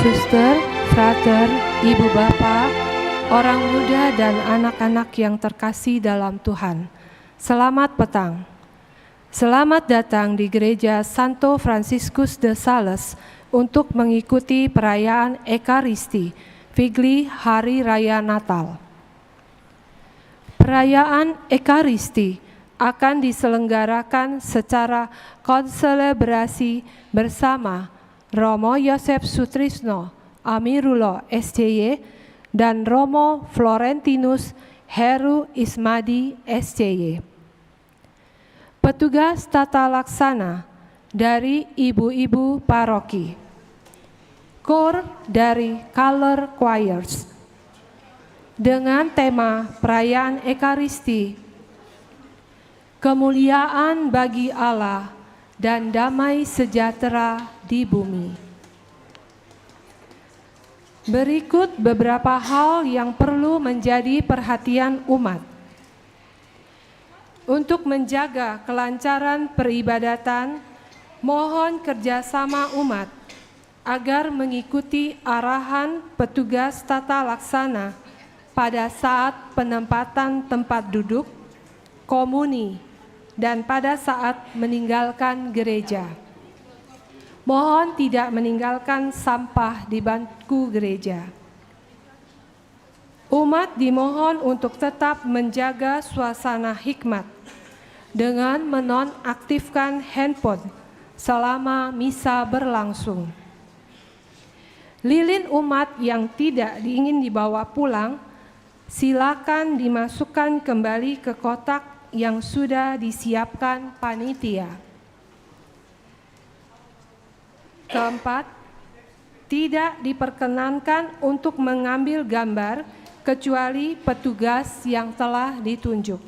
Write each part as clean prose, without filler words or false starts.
suster, frater, ibu bapak, orang muda dan anak-anak yang terkasih dalam Tuhan. Selamat petang. Selamat datang di Gereja Santo Franciscus de Sales untuk mengikuti perayaan Ekaristi, Vigili Hari Raya Natal. Perayaan Ekaristi akan diselenggarakan secara konselebrasi bersama Romo Yosef Sutrisno Amirullah SCY dan Romo Florentinus Heru Ismadi SCY. Petugas tata laksana dari ibu-ibu paroki, kor dari Color Choirs, dengan tema perayaan Ekaristi, kemuliaan bagi Allah dan damai sejahtera di bumi. Berikut beberapa hal yang perlu menjadi perhatian umat. Untuk menjaga kelancaran peribadatan, mohon kerjasama umat agar mengikuti arahan petugas tata laksana pada saat penempatan tempat duduk, komuni, dan pada saat meninggalkan gereja. Mohon tidak meninggalkan sampah di bangku gereja. Umat dimohon untuk tetap menjaga suasana hikmat dengan menonaktifkan handphone selama misa berlangsung. Lilin umat yang tidak ingin dibawa pulang, silakan dimasukkan kembali ke kotak yang sudah disiapkan panitia. Keempat, tidak diperkenankan untuk mengambil gambar kecuali petugas yang telah ditunjuk.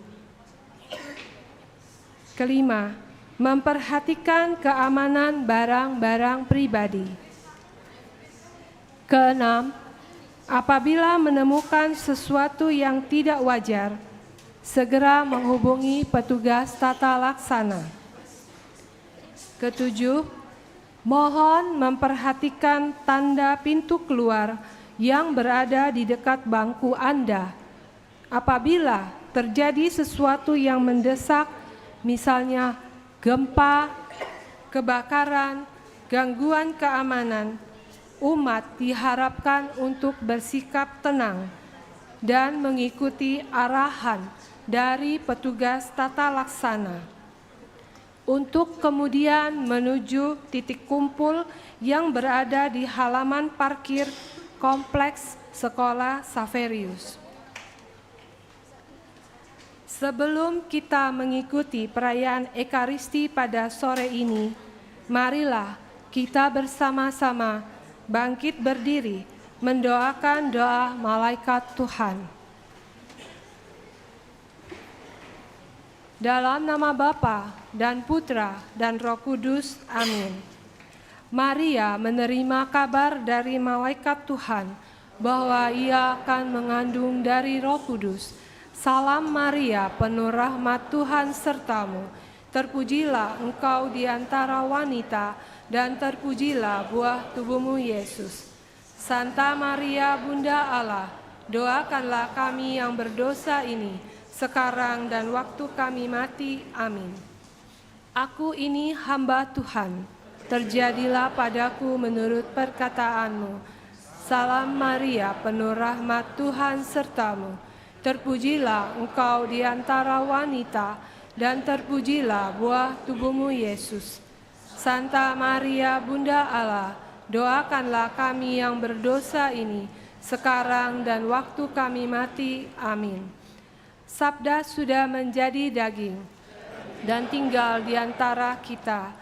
Kelima, memperhatikan keamanan barang-barang pribadi. Keenam, apabila menemukan sesuatu yang tidak wajar, segera menghubungi petugas tata laksana. Ketujuh, mohon memperhatikan tanda pintu keluar yang berada di dekat bangku Anda. Apabila terjadi sesuatu yang mendesak, misalnya gempa, kebakaran, gangguan keamanan, umat diharapkan untuk bersikap tenang dan mengikuti arahan dari petugas tata laksana untuk kemudian menuju titik kumpul yang berada di halaman parkir kompleks Sekolah Saverius. Sebelum kita mengikuti perayaan Ekaristi pada sore ini, marilah kita bersama-sama bangkit berdiri mendoakan doa malaikat Tuhan. Dalam nama Bapa dan Putra dan Roh Kudus, amin. Maria menerima kabar dari malaikat Tuhan bahwa ia akan mengandung dari Roh Kudus. Salam Maria, penuh rahmat Tuhan sertamu. Terpujilah engkau di antara wanita dan terpujilah buah tubuhmu Yesus. Santa Maria, Bunda Allah, doakanlah kami yang berdosa ini, sekarang dan waktu kami mati. Amin. Aku ini hamba Tuhan, terjadilah padaku menurut perkataanmu. Salam Maria, penuh rahmat Tuhan sertamu. Terpujilah engkau di antara wanita, dan terpujilah buah tubuhmu Yesus. Santa Maria, Bunda Allah, doakanlah kami yang berdosa ini, sekarang dan waktu kami mati. Amin. Sabda sudah menjadi daging dan tinggal di antara kita.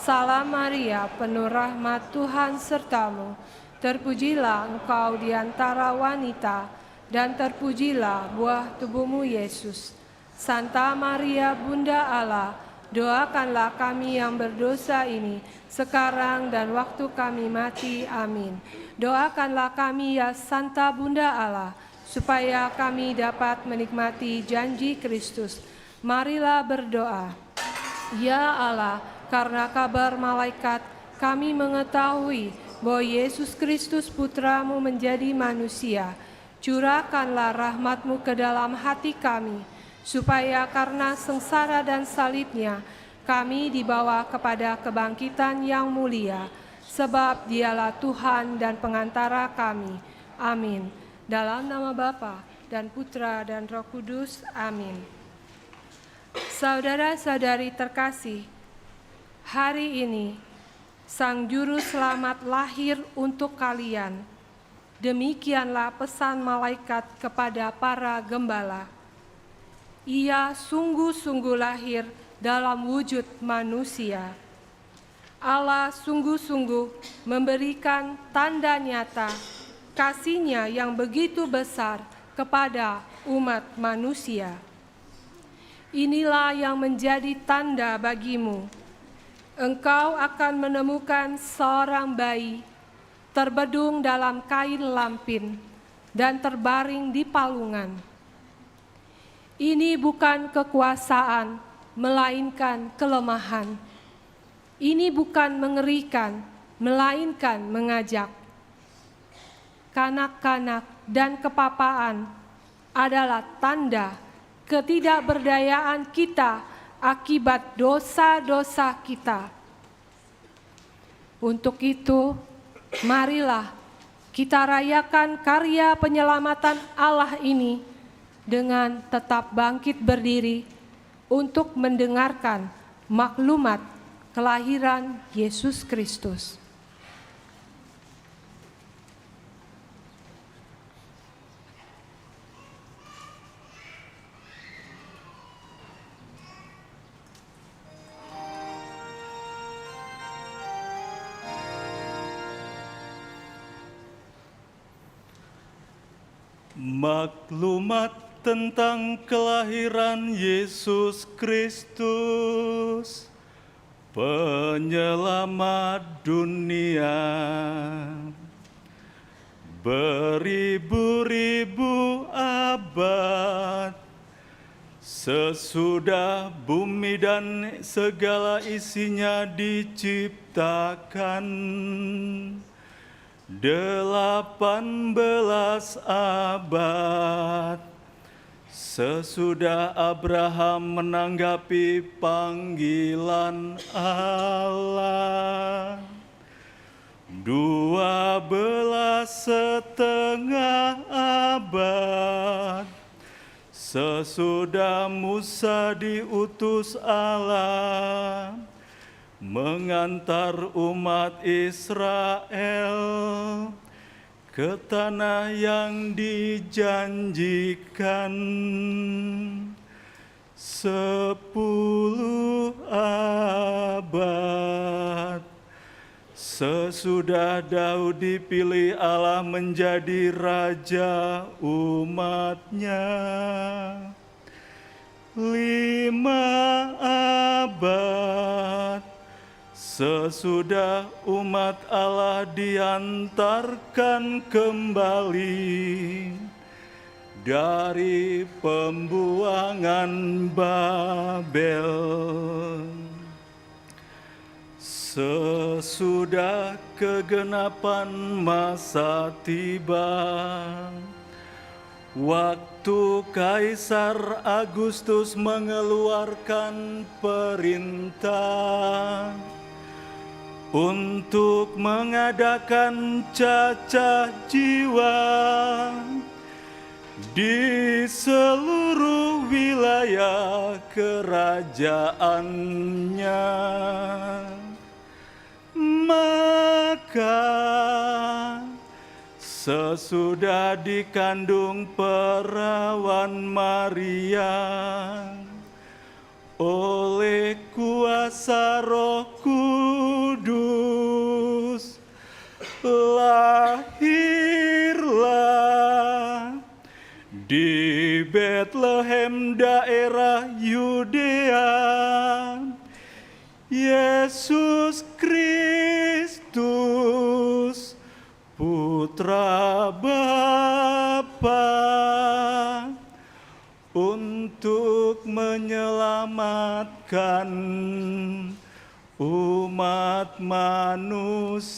Salam Maria, penuh rahmat Tuhan sertamu. Terpujilah engkau di antara wanita, dan terpujilah buah tubuhmu Yesus. Santa Maria, Bunda Allah, doakanlah kami yang berdosa ini, sekarang dan waktu kami mati. Amin. Doakanlah kami ya Santa Bunda Allah, supaya kami dapat menikmati janji Kristus. Marilah berdoa. Ya Allah, karena kabar malaikat, kami mengetahui bahwa Yesus Kristus Putramu menjadi manusia. Curahkanlah rahmat-Mu ke dalam hati kami, supaya karena sengsara dan salibnya, kami dibawa kepada kebangkitan yang mulia, sebab Dialah Tuhan dan pengantara kami. Amin. Dalam nama Bapa dan Putra dan Roh Kudus. Amin. Saudara-saudari terkasih, hari ini Sang Juru Selamat lahir untuk kalian. Demikianlah pesan malaikat kepada para gembala. Ia sungguh-sungguh lahir dalam wujud manusia. Allah sungguh-sungguh memberikan tanda nyata kasih-Nya yang begitu besar kepada umat manusia. Inilah yang menjadi tanda bagimu. Engkau akan menemukan seorang bayi terbedung dalam kain lampin dan terbaring di palungan. Ini bukan kekuasaan, melainkan kelemahan. Ini bukan mengerikan, melainkan mengajak. Kanak-kanak dan kepapaan adalah tanda ketidakberdayaan kita akibat dosa-dosa kita. Untuk itu, marilah kita rayakan karya penyelamatan Allah ini dengan tetap bangkit berdiri untuk mendengarkan maklumat kelahiran Yesus Kristus. Maklumat tentang kelahiran Yesus Kristus, penyelamat dunia. Beribu-ribu abad sesudah bumi dan segala isinya diciptakan, 18 abad sesudah Abraham menanggapi panggilan Allah, 12,5 abad sesudah Musa diutus Allah mengantar umat Israel ke tanah yang dijanjikan. 10 abad sesudah Daud dipilih Allah menjadi raja umat-Nya. 5 abad sesudah umat Allah diantarkan kembali dari pembuangan Babel. Sesudah kegenapan masa tiba, waktu Kaisar Agustus mengeluarkan perintah untuk mengadakan cacah jiwa di seluruh wilayah kerajaannya. Maka sesudah dikandung perawan Maria oleh kuasa Roh Kudus, lahirlah di Betlehem daerah Yudea Yesus Kristus, Putra Bapa, untuk menyelamatkan umat umat manusia.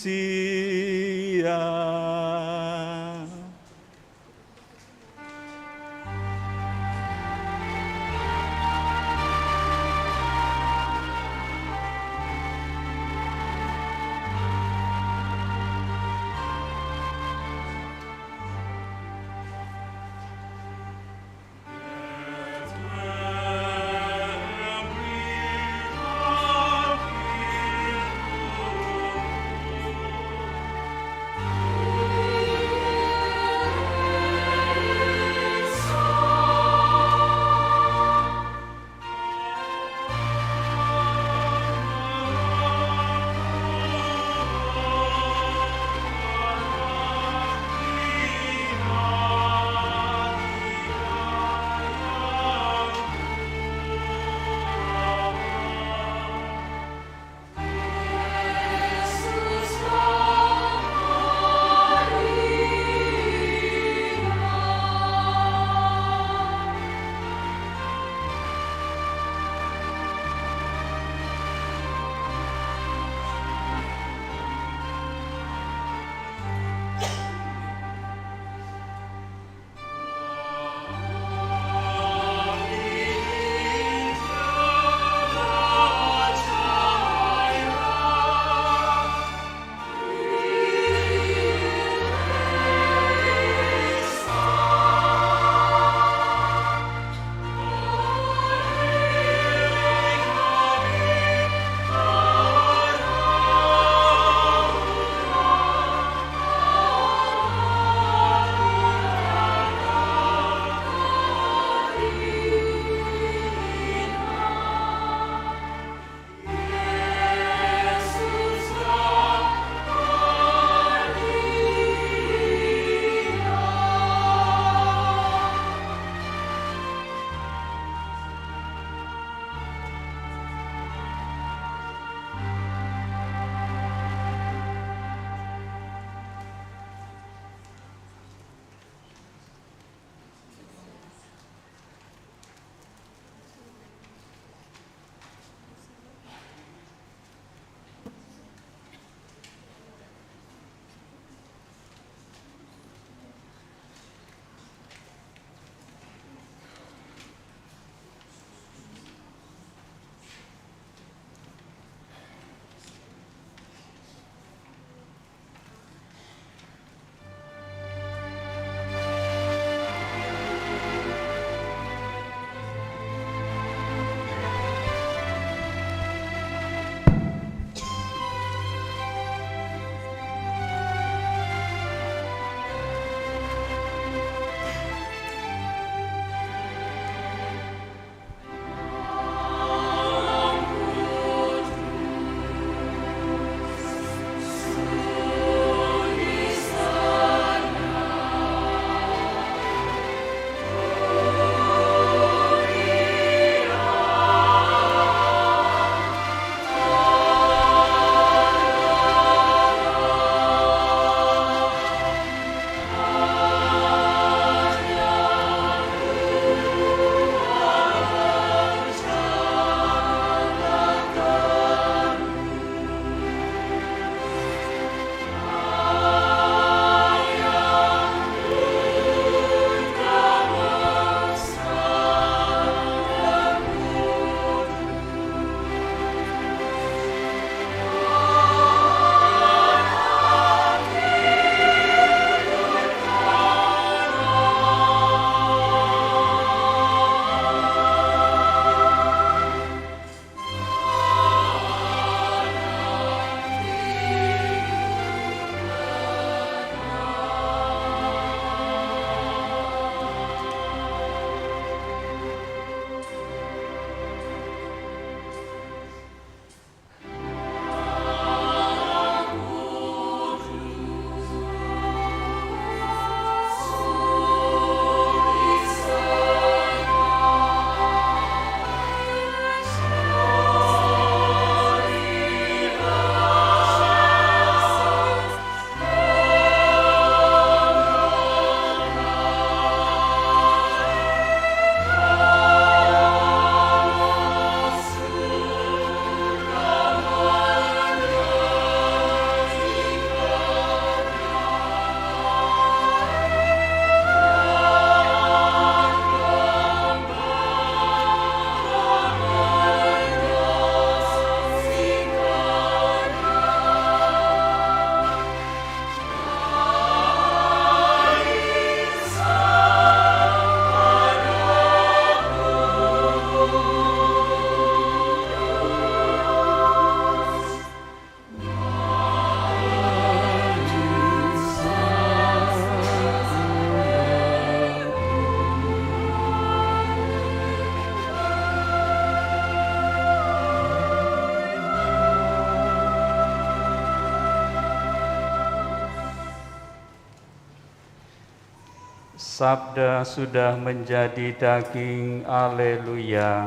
Sabda sudah menjadi daging, haleluya,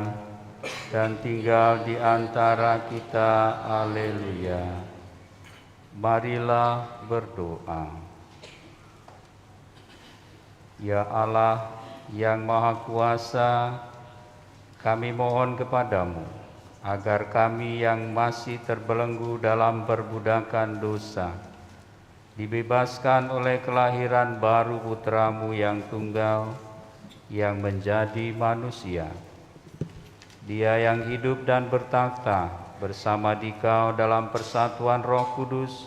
dan tinggal di antara kita, haleluya. Marilah berdoa. Ya Allah yang Maha Kuasa, kami mohon kepadamu agar kami yang masih terbelenggu dalam perbudakan dosa dibebaskan oleh kelahiran baru Putramu yang tunggal, yang menjadi manusia. Dia yang hidup dan bertakhta bersama Dikau dalam persatuan Roh Kudus,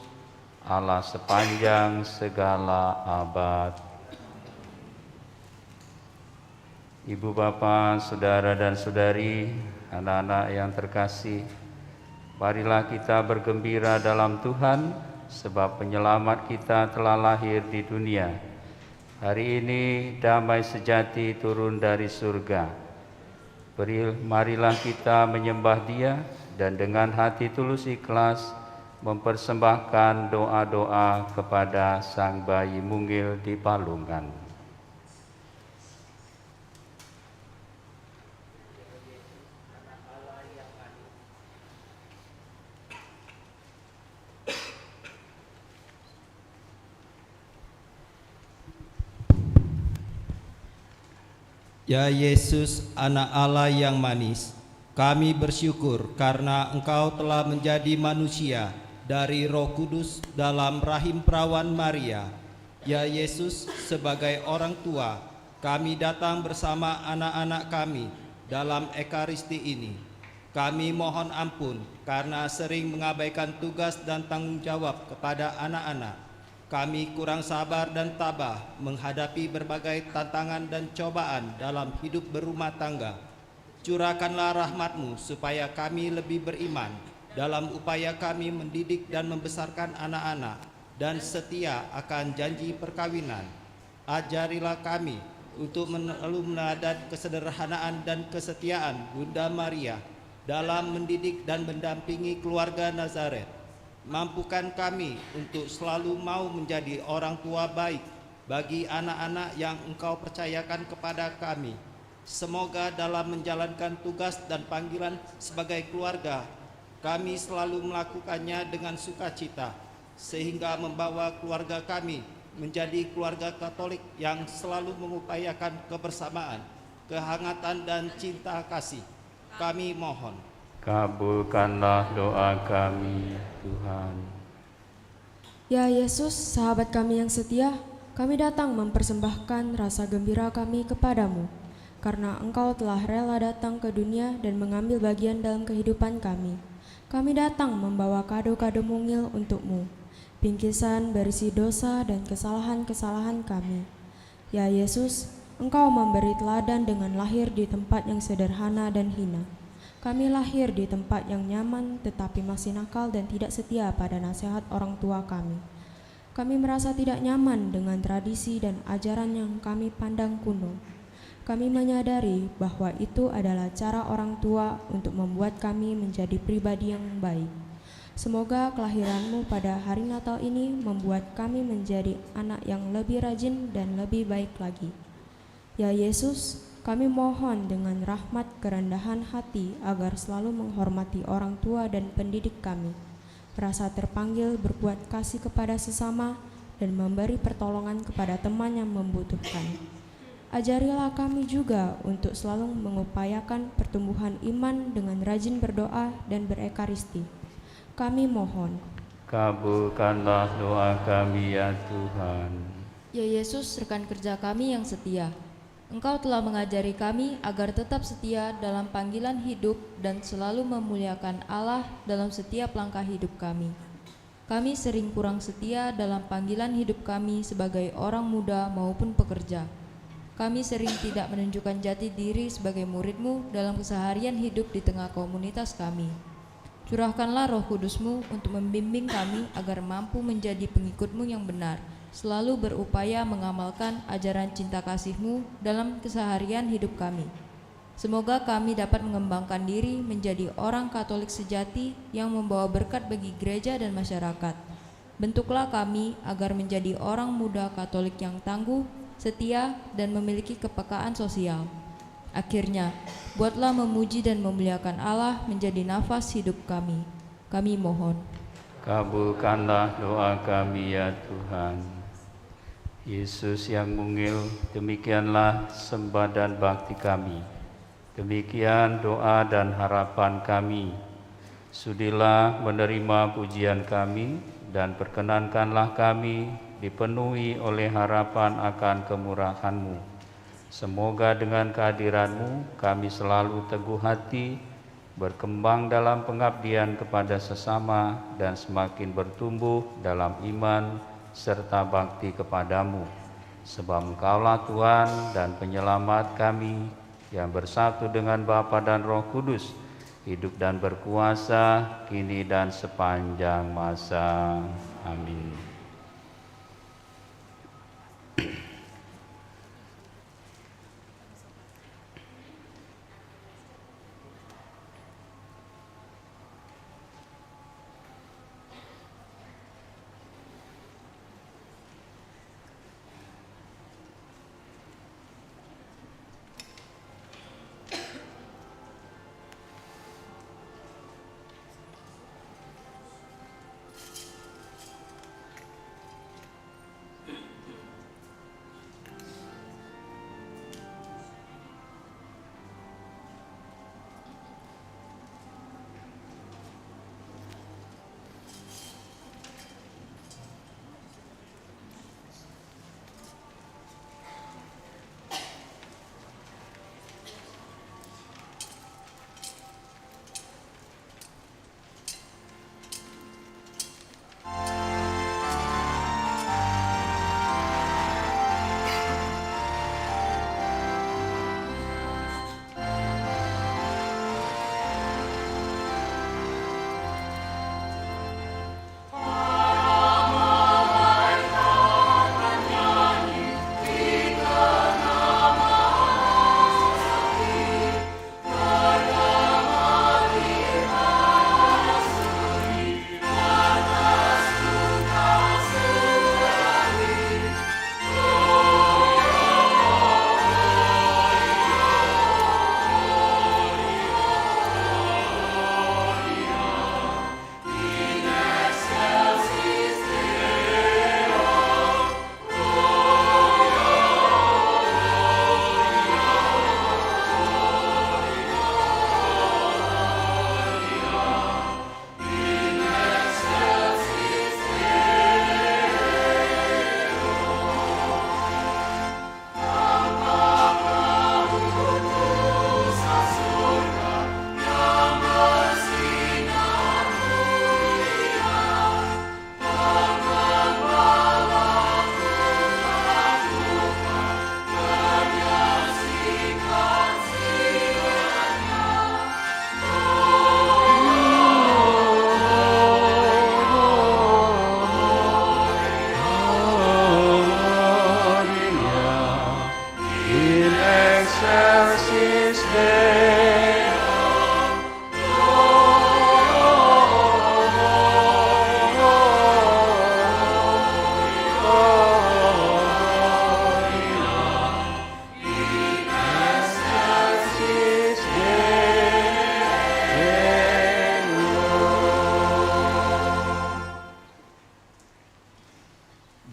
Allah sepanjang segala abad. Ibu bapa, saudara dan saudari, anak-anak yang terkasih, marilah kita bergembira dalam Tuhan, sebab penyelamat kita telah lahir di dunia. Hari ini damai sejati turun dari surga. Marilah kita menyembah Dia dan dengan hati tulus ikhlas mempersembahkan doa-doa kepada Sang Bayi Mungil di palungan. Ya Yesus, anak Allah yang manis, kami bersyukur karena Engkau telah menjadi manusia dari Roh Kudus dalam rahim perawan Maria. Ya Yesus, sebagai orang tua, kami datang bersama anak-anak kami dalam Ekaristi ini. Kami mohon ampun karena sering mengabaikan tugas dan tanggung jawab kepada anak-anak. Kami kurang sabar dan tabah menghadapi berbagai tantangan dan cobaan dalam hidup berumah tangga. Curahkanlah rahmat-Mu supaya kami lebih beriman dalam upaya kami mendidik dan membesarkan anak-anak dan setia akan janji perkawinan. Ajarilah kami untuk selalu meneladani kesederhanaan dan kesetiaan Bunda Maria dalam mendidik dan mendampingi keluarga Nazaret. Mampukan kami untuk selalu mau menjadi orang tua baik bagi anak-anak yang Engkau percayakan kepada kami. Semoga dalam menjalankan tugas dan panggilan sebagai keluarga, kami selalu melakukannya dengan sukacita, sehingga membawa keluarga kami menjadi keluarga Katolik yang selalu mengupayakan kebersamaan, kehangatan dan cinta kasih. Kami mohon, Kabulkanlah doa kami, Tuhan. Ya Yesus, sahabat kami yang setia, kami datang mempersembahkan rasa gembira kami kepadamu, karena Engkau telah rela datang ke dunia dan mengambil bagian dalam kehidupan kami. Kami datang membawa kado-kado mungil untuk-Mu, bingkisan berisi dosa dan kesalahan-kesalahan kami. Ya Yesus, Engkau memberi teladan dengan lahir di tempat yang sederhana dan hina. Kami lahir di tempat yang nyaman tetapi masih nakal dan tidak setia pada nasihat orang tua kami. Kami merasa tidak nyaman dengan tradisi dan ajaran yang kami pandang kuno. Kami menyadari bahwa itu adalah cara orang tua untuk membuat kami menjadi pribadi yang baik. Semoga kelahiran-Mu pada hari Natal ini membuat kami menjadi anak yang lebih rajin dan lebih baik lagi. Ya Yesus, kami mohon dengan rahmat kerendahan hati agar selalu menghormati orang tua dan pendidik kami, merasa terpanggil berbuat kasih kepada sesama dan memberi pertolongan kepada teman yang membutuhkan. Ajarilah kami juga untuk selalu mengupayakan pertumbuhan iman dengan rajin berdoa dan berekaristi. Kami mohon, Kabulkanlah doa kami ya Tuhan. Ya Yesus, rekan kerja kami yang setia, Engkau telah mengajari kami agar tetap setia dalam panggilan hidup dan selalu memuliakan Allah dalam setiap langkah hidup kami. Kami sering kurang setia dalam panggilan hidup kami sebagai orang muda maupun pekerja. Kami sering tidak menunjukkan jati diri sebagai murid-Mu dalam keseharian hidup di tengah komunitas kami. Curahkanlah Roh Kudus-Mu untuk membimbing kami agar mampu menjadi pengikut-Mu yang benar, selalu berupaya mengamalkan ajaran cinta kasih-Mu dalam keseharian hidup kami. Semoga kami dapat mengembangkan diri menjadi orang Katolik sejati yang membawa berkat bagi gereja dan masyarakat. Bentuklah kami agar menjadi orang muda Katolik yang tangguh, setia, dan memiliki kepekaan sosial. Akhirnya, buatlah memuji dan memuliakan Allah menjadi nafas hidup kami. Kami mohon. Kabulkanlah doa kami ya Tuhan. Yesus yang mungil, demikianlah sembah dan bakti kami. Demikian doa dan harapan kami. Sudilah menerima pujian kami dan perkenankanlah kami dipenuhi oleh harapan akan kemurahan-Mu. Semoga dengan kehadiran-Mu kami selalu teguh hati, berkembang dalam pengabdian kepada sesama dan semakin bertumbuh dalam iman serta bakti kepadamu. Sebab Engkaulah Tuhan dan Penyelamat kami yang bersatu dengan Bapa dan Roh Kudus, hidup dan berkuasa kini dan sepanjang masa. Amin.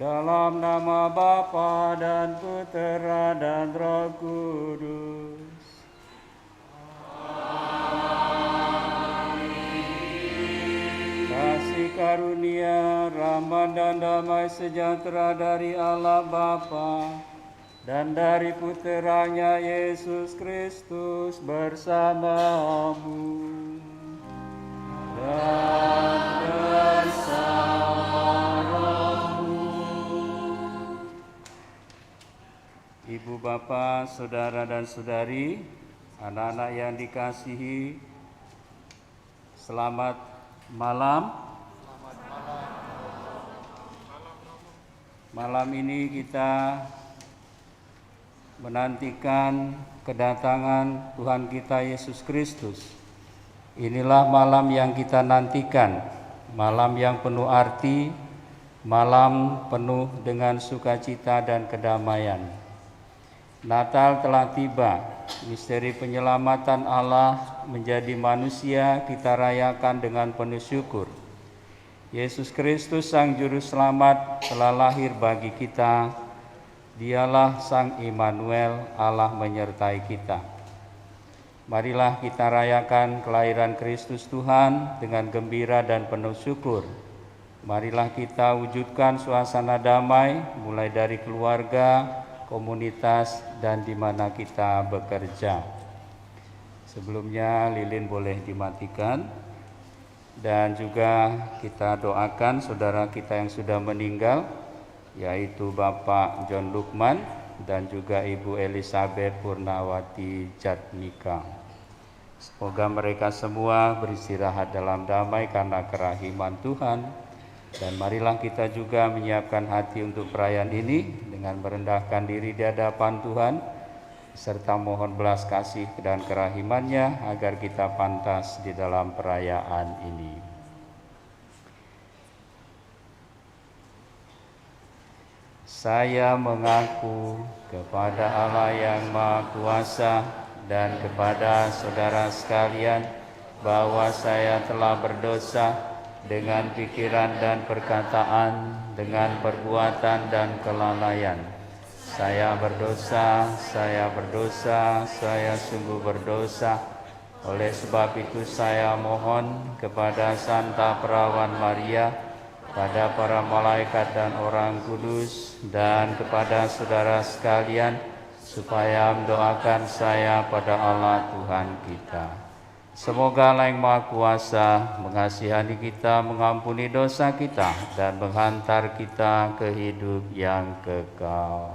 Dalam nama Bapa dan Putera dan Roh Kudus. Kasih karunia, rahmat dan damai sejahtera dari Allah Bapa dan dari Puteranya Yesus Kristus bersamamu dan bersama Ibu Bapak, Saudara dan Saudari, anak-anak yang dikasihi, selamat malam. Malam ini kita menantikan kedatangan Tuhan kita Yesus Kristus. Inilah malam yang kita nantikan, malam yang penuh arti, Malam penuh dengan sukacita dan kedamaian. Natal telah tiba, misteri penyelamatan Allah menjadi manusia kita rayakan dengan penuh syukur. Yesus Kristus Sang Juru Selamat telah lahir bagi kita. Dialah Sang Immanuel, Allah menyertai kita. Marilah kita rayakan kelahiran Kristus Tuhan dengan gembira dan penuh syukur. Marilah kita wujudkan suasana damai mulai dari keluarga, komunitas, dan di mana kita bekerja. Sebelumnya lilin boleh dimatikan, dan juga kita doakan saudara kita yang sudah meninggal, yaitu Bapak John Lukman dan juga Ibu Elizabeth Purnawati Jatmika. Semoga mereka semua beristirahat dalam damai karena kerahiman Tuhan. Dan marilah kita juga menyiapkan hati untuk perayaan ini dengan merendahkan diri di hadapan Tuhan, serta mohon belas kasih dan kerahimannya agar kita pantas di dalam perayaan ini. Saya mengaku kepada Allah yang Maha Kuasa dan kepada saudara sekalian bahwa saya telah berdosa dengan pikiran dan perkataan, dengan perbuatan dan kelalaian. Saya berdosa, saya sungguh berdosa. Oleh sebab itu saya mohon kepada Santa Perawan Maria, pada para malaikat dan orang kudus, dan kepada saudara sekalian, supaya mendoakan saya pada Allah Tuhan kita. Semoga Allah yang Maha Kuasa mengasihani kita, mengampuni dosa kita, dan menghantar kita ke hidup yang kekal.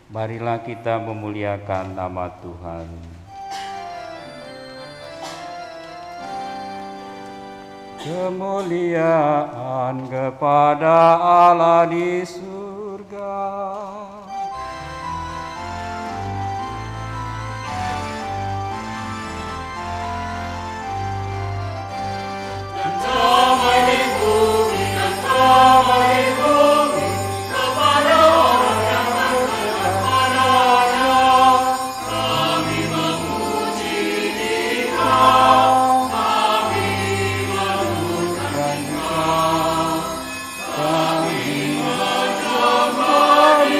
Marilah kita memuliakan nama Tuhan. Kemuliaan kepada Allah di surga. Kami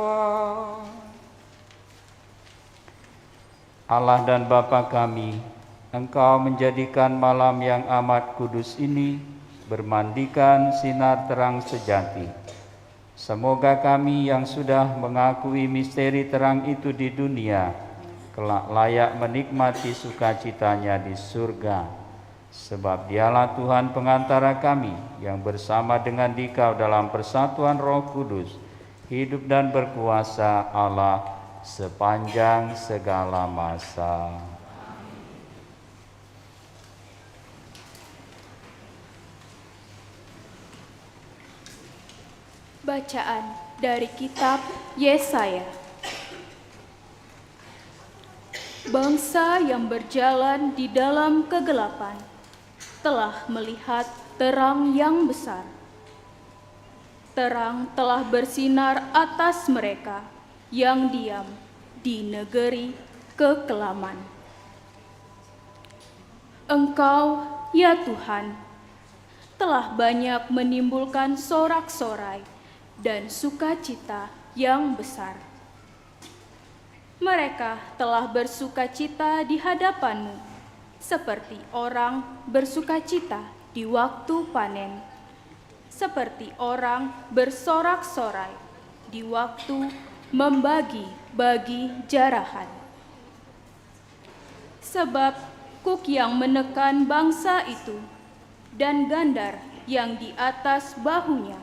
berdoa. Allah dan Bapa kami, Engkau menjadikan malam yang amat kudus ini bermandikan sinar terang sejati. Semoga kami yang sudah mengakui misteri terang itu di dunia, kelak layak menikmati sukacitanya di surga. Sebab Dialah Tuhan pengantara kami yang bersama dengan Dikau dalam persatuan Roh Kudus, hidup dan berkuasa Allah sepanjang segala masa. Bacaan dari kitab Yesaya. Bangsa yang berjalan di dalam kegelapan telah melihat terang yang besar. Terang telah bersinar atas mereka yang diam di negeri kekelaman. Engkau, ya Tuhan, telah banyak menimbulkan sorak-sorai dan sukacita yang besar. Mereka telah bersukacita di hadapan-Mu, seperti orang bersukacita di waktu panen, seperti orang bersorak-sorai di waktu membagi-bagi jarahan. Sebab kuk yang menekan bangsa itu dan gandar yang di atas bahunya,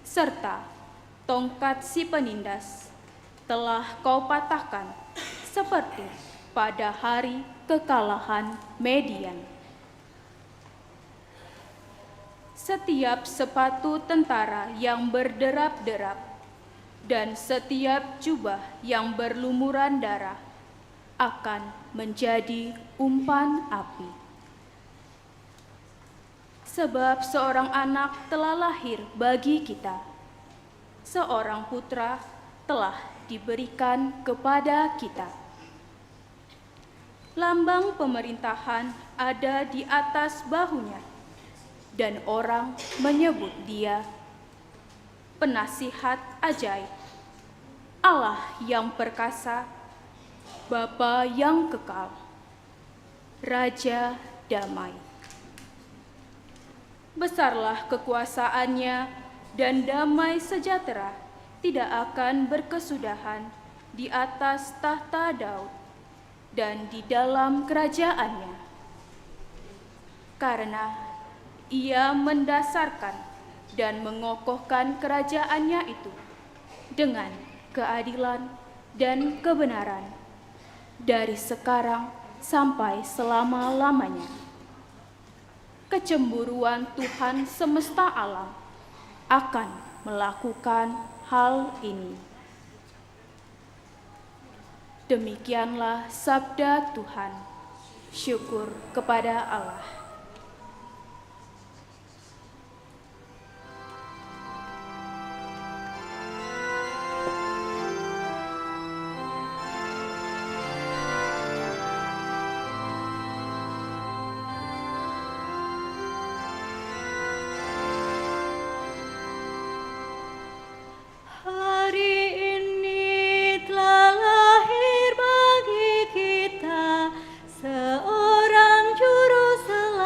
serta tongkat si penindas telah Kau patahkan seperti pada hari kekalahan Median. Setiap sepatu tentara yang berderap-derap dan setiap jubah yang berlumuran darah akan menjadi umpan api. Sebab seorang anak telah lahir bagi kita, seorang putra telah diberikan kepada kita. Lambang pemerintahan ada di atas bahunya, dan orang menyebut Dia Penasihat Ajaib, Allah yang perkasa, Bapa yang kekal, Raja damai. Besarlah kekuasaannya dan damai sejahtera tidak akan berkesudahan di atas tahta Daud dan di dalam kerajaannya. Karena Ia mendasarkan dan mengokohkan kerajaannya itu dengan keadilan dan kebenaran dari sekarang sampai selama-lamanya. Kecemburuan Tuhan semesta alam akan melakukan hal ini. Demikianlah sabda Tuhan. Syukur kepada Allah. Seorang juru selamat.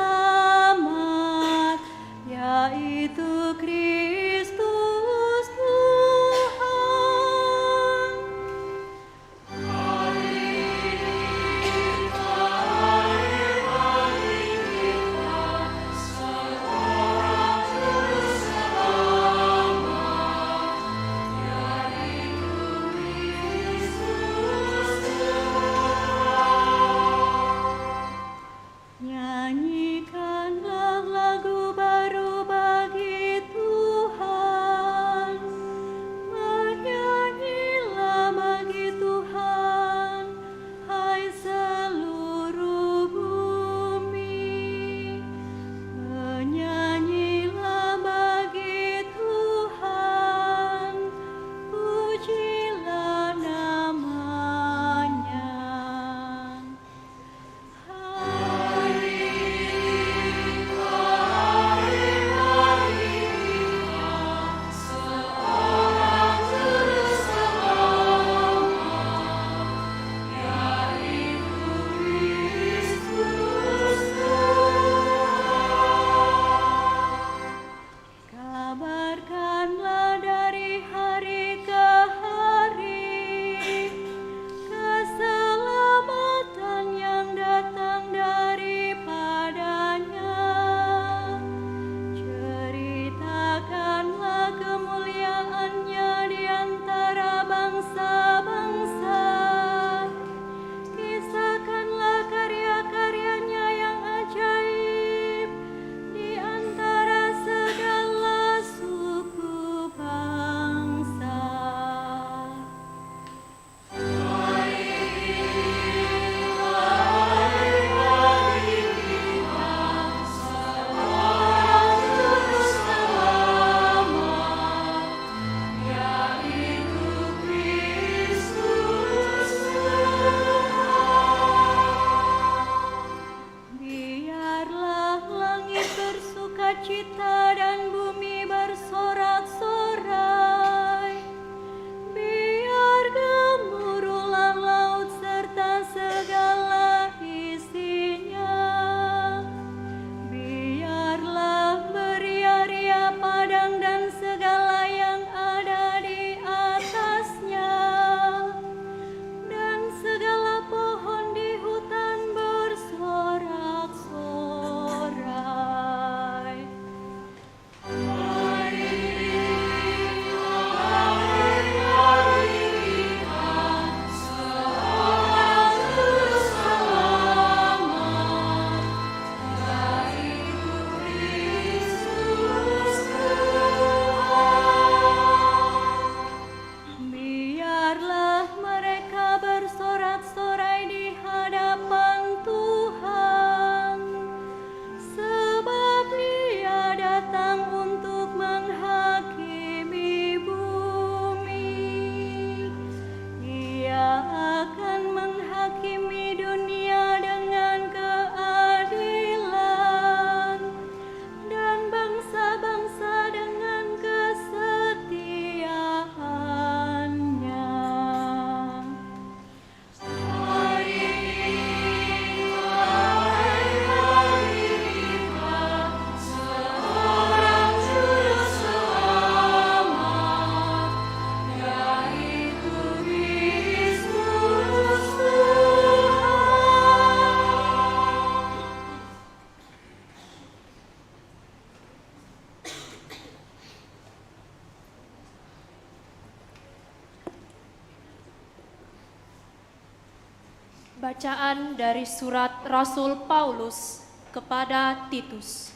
Bacaan dari surat Rasul Paulus kepada Titus.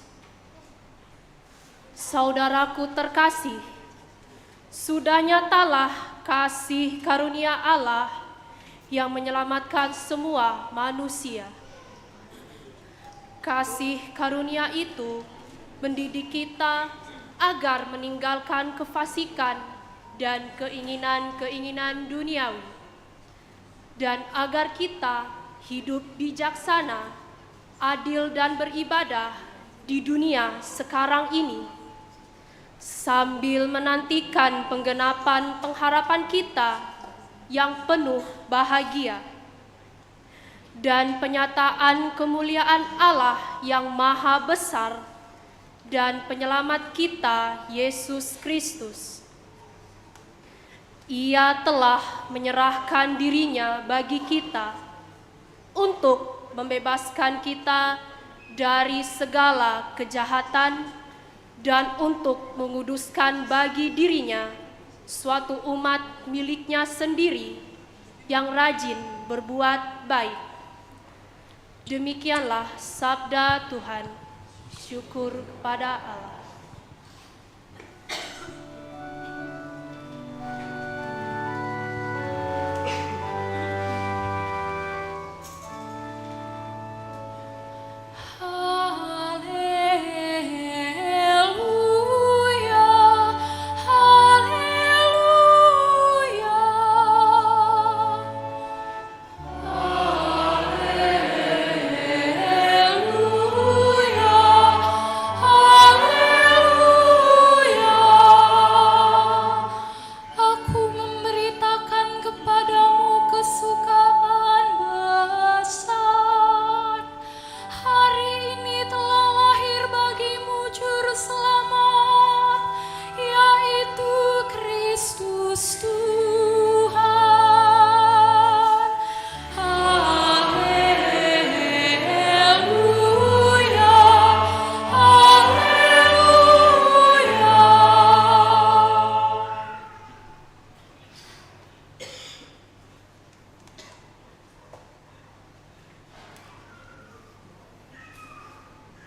Saudaraku terkasih, sudah nyatalah kasih karunia Allah yang menyelamatkan semua manusia. Kasih karunia itu mendidik kita agar meninggalkan kefasikan dan keinginan-keinginan duniawi, dan agar kita hidup bijaksana, adil dan beribadah di dunia sekarang ini, sambil menantikan penggenapan pengharapan kita yang penuh bahagia dan penyataan kemuliaan Allah yang maha besar dan penyelamat kita, Yesus Kristus. Ia telah menyerahkan dirinya bagi kita untuk membebaskan kita dari segala kejahatan dan untuk menguduskan bagi dirinya suatu umat miliknya sendiri yang rajin berbuat baik. Demikianlah sabda Tuhan. Syukur kepada Allah.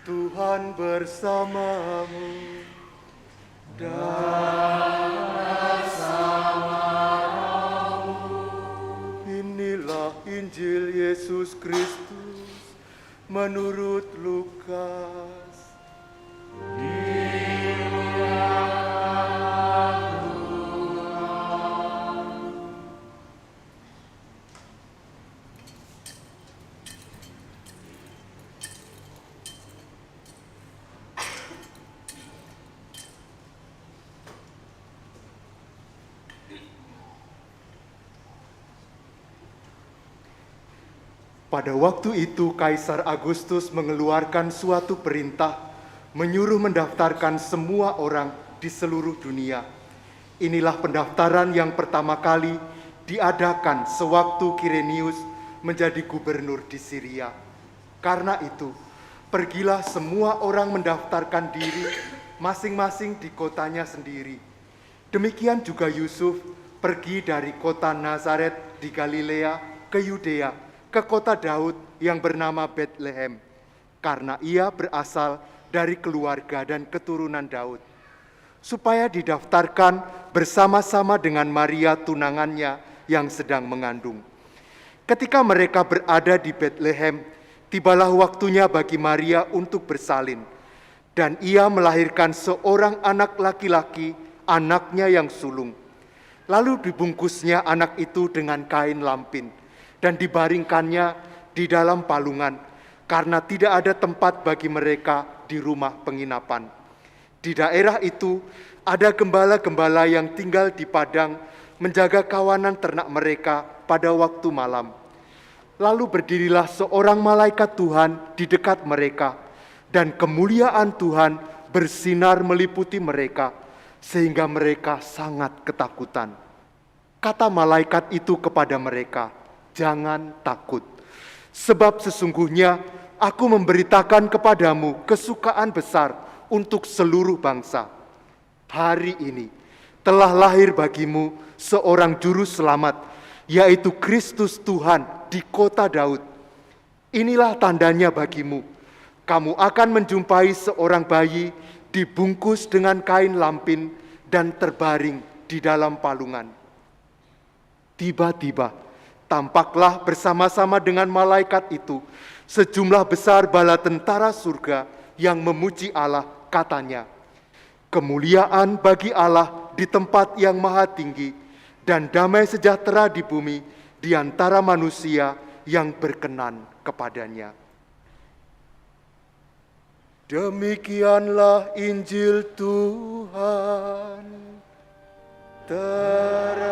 Tuhan bersamamu dan bersama rohmu. Inilah Injil Yesus Kristus menurut Lukas. Pada waktu itu Kaisar Agustus mengeluarkan suatu perintah menyuruh mendaftarkan semua orang di seluruh dunia. Inilah pendaftaran yang pertama kali diadakan sewaktu Kirenius menjadi gubernur di Syria. Karena itu, pergilah semua orang mendaftarkan diri masing-masing di kotanya sendiri. Demikian juga Yusuf pergi dari kota Nazaret di Galilea ke Yudea, ke kota Daud yang bernama Betlehem, karena ia berasal dari keluarga dan keturunan Daud, supaya didaftarkan bersama-sama dengan Maria tunangannya yang sedang mengandung. Ketika mereka berada di Betlehem, tibalah waktunya bagi Maria untuk bersalin, dan ia melahirkan seorang anak laki-laki, anaknya yang sulung. Lalu dibungkusnya anak itu dengan kain lampin, dan dibaringkannya di dalam palungan, karena tidak ada tempat bagi mereka di rumah penginapan. Di daerah itu ada gembala-gembala yang tinggal di padang menjaga kawanan ternak mereka pada waktu malam. Lalu berdirilah seorang malaikat Tuhan di dekat mereka, dan kemuliaan Tuhan bersinar meliputi mereka, sehingga mereka sangat ketakutan. Kata malaikat itu kepada mereka, "Jangan takut, sebab sesungguhnya aku memberitakan kepadamu kesukaan besar untuk seluruh bangsa. Hari ini telah lahir bagimu seorang juru selamat, yaitu Kristus Tuhan di kota Daud. Inilah tandanya bagimu, kamu akan menjumpai seorang bayi dibungkus dengan kain lampin dan terbaring di dalam palungan. Tiba-tiba tampaklah bersama-sama dengan malaikat itu sejumlah besar bala tentara surga yang memuji Allah, katanya, kemuliaan bagi Allah di tempat yang maha tinggi, dan damai sejahtera di bumi di antara manusia yang berkenan kepadanya. Demikianlah Injil Tuhan. Terpujilah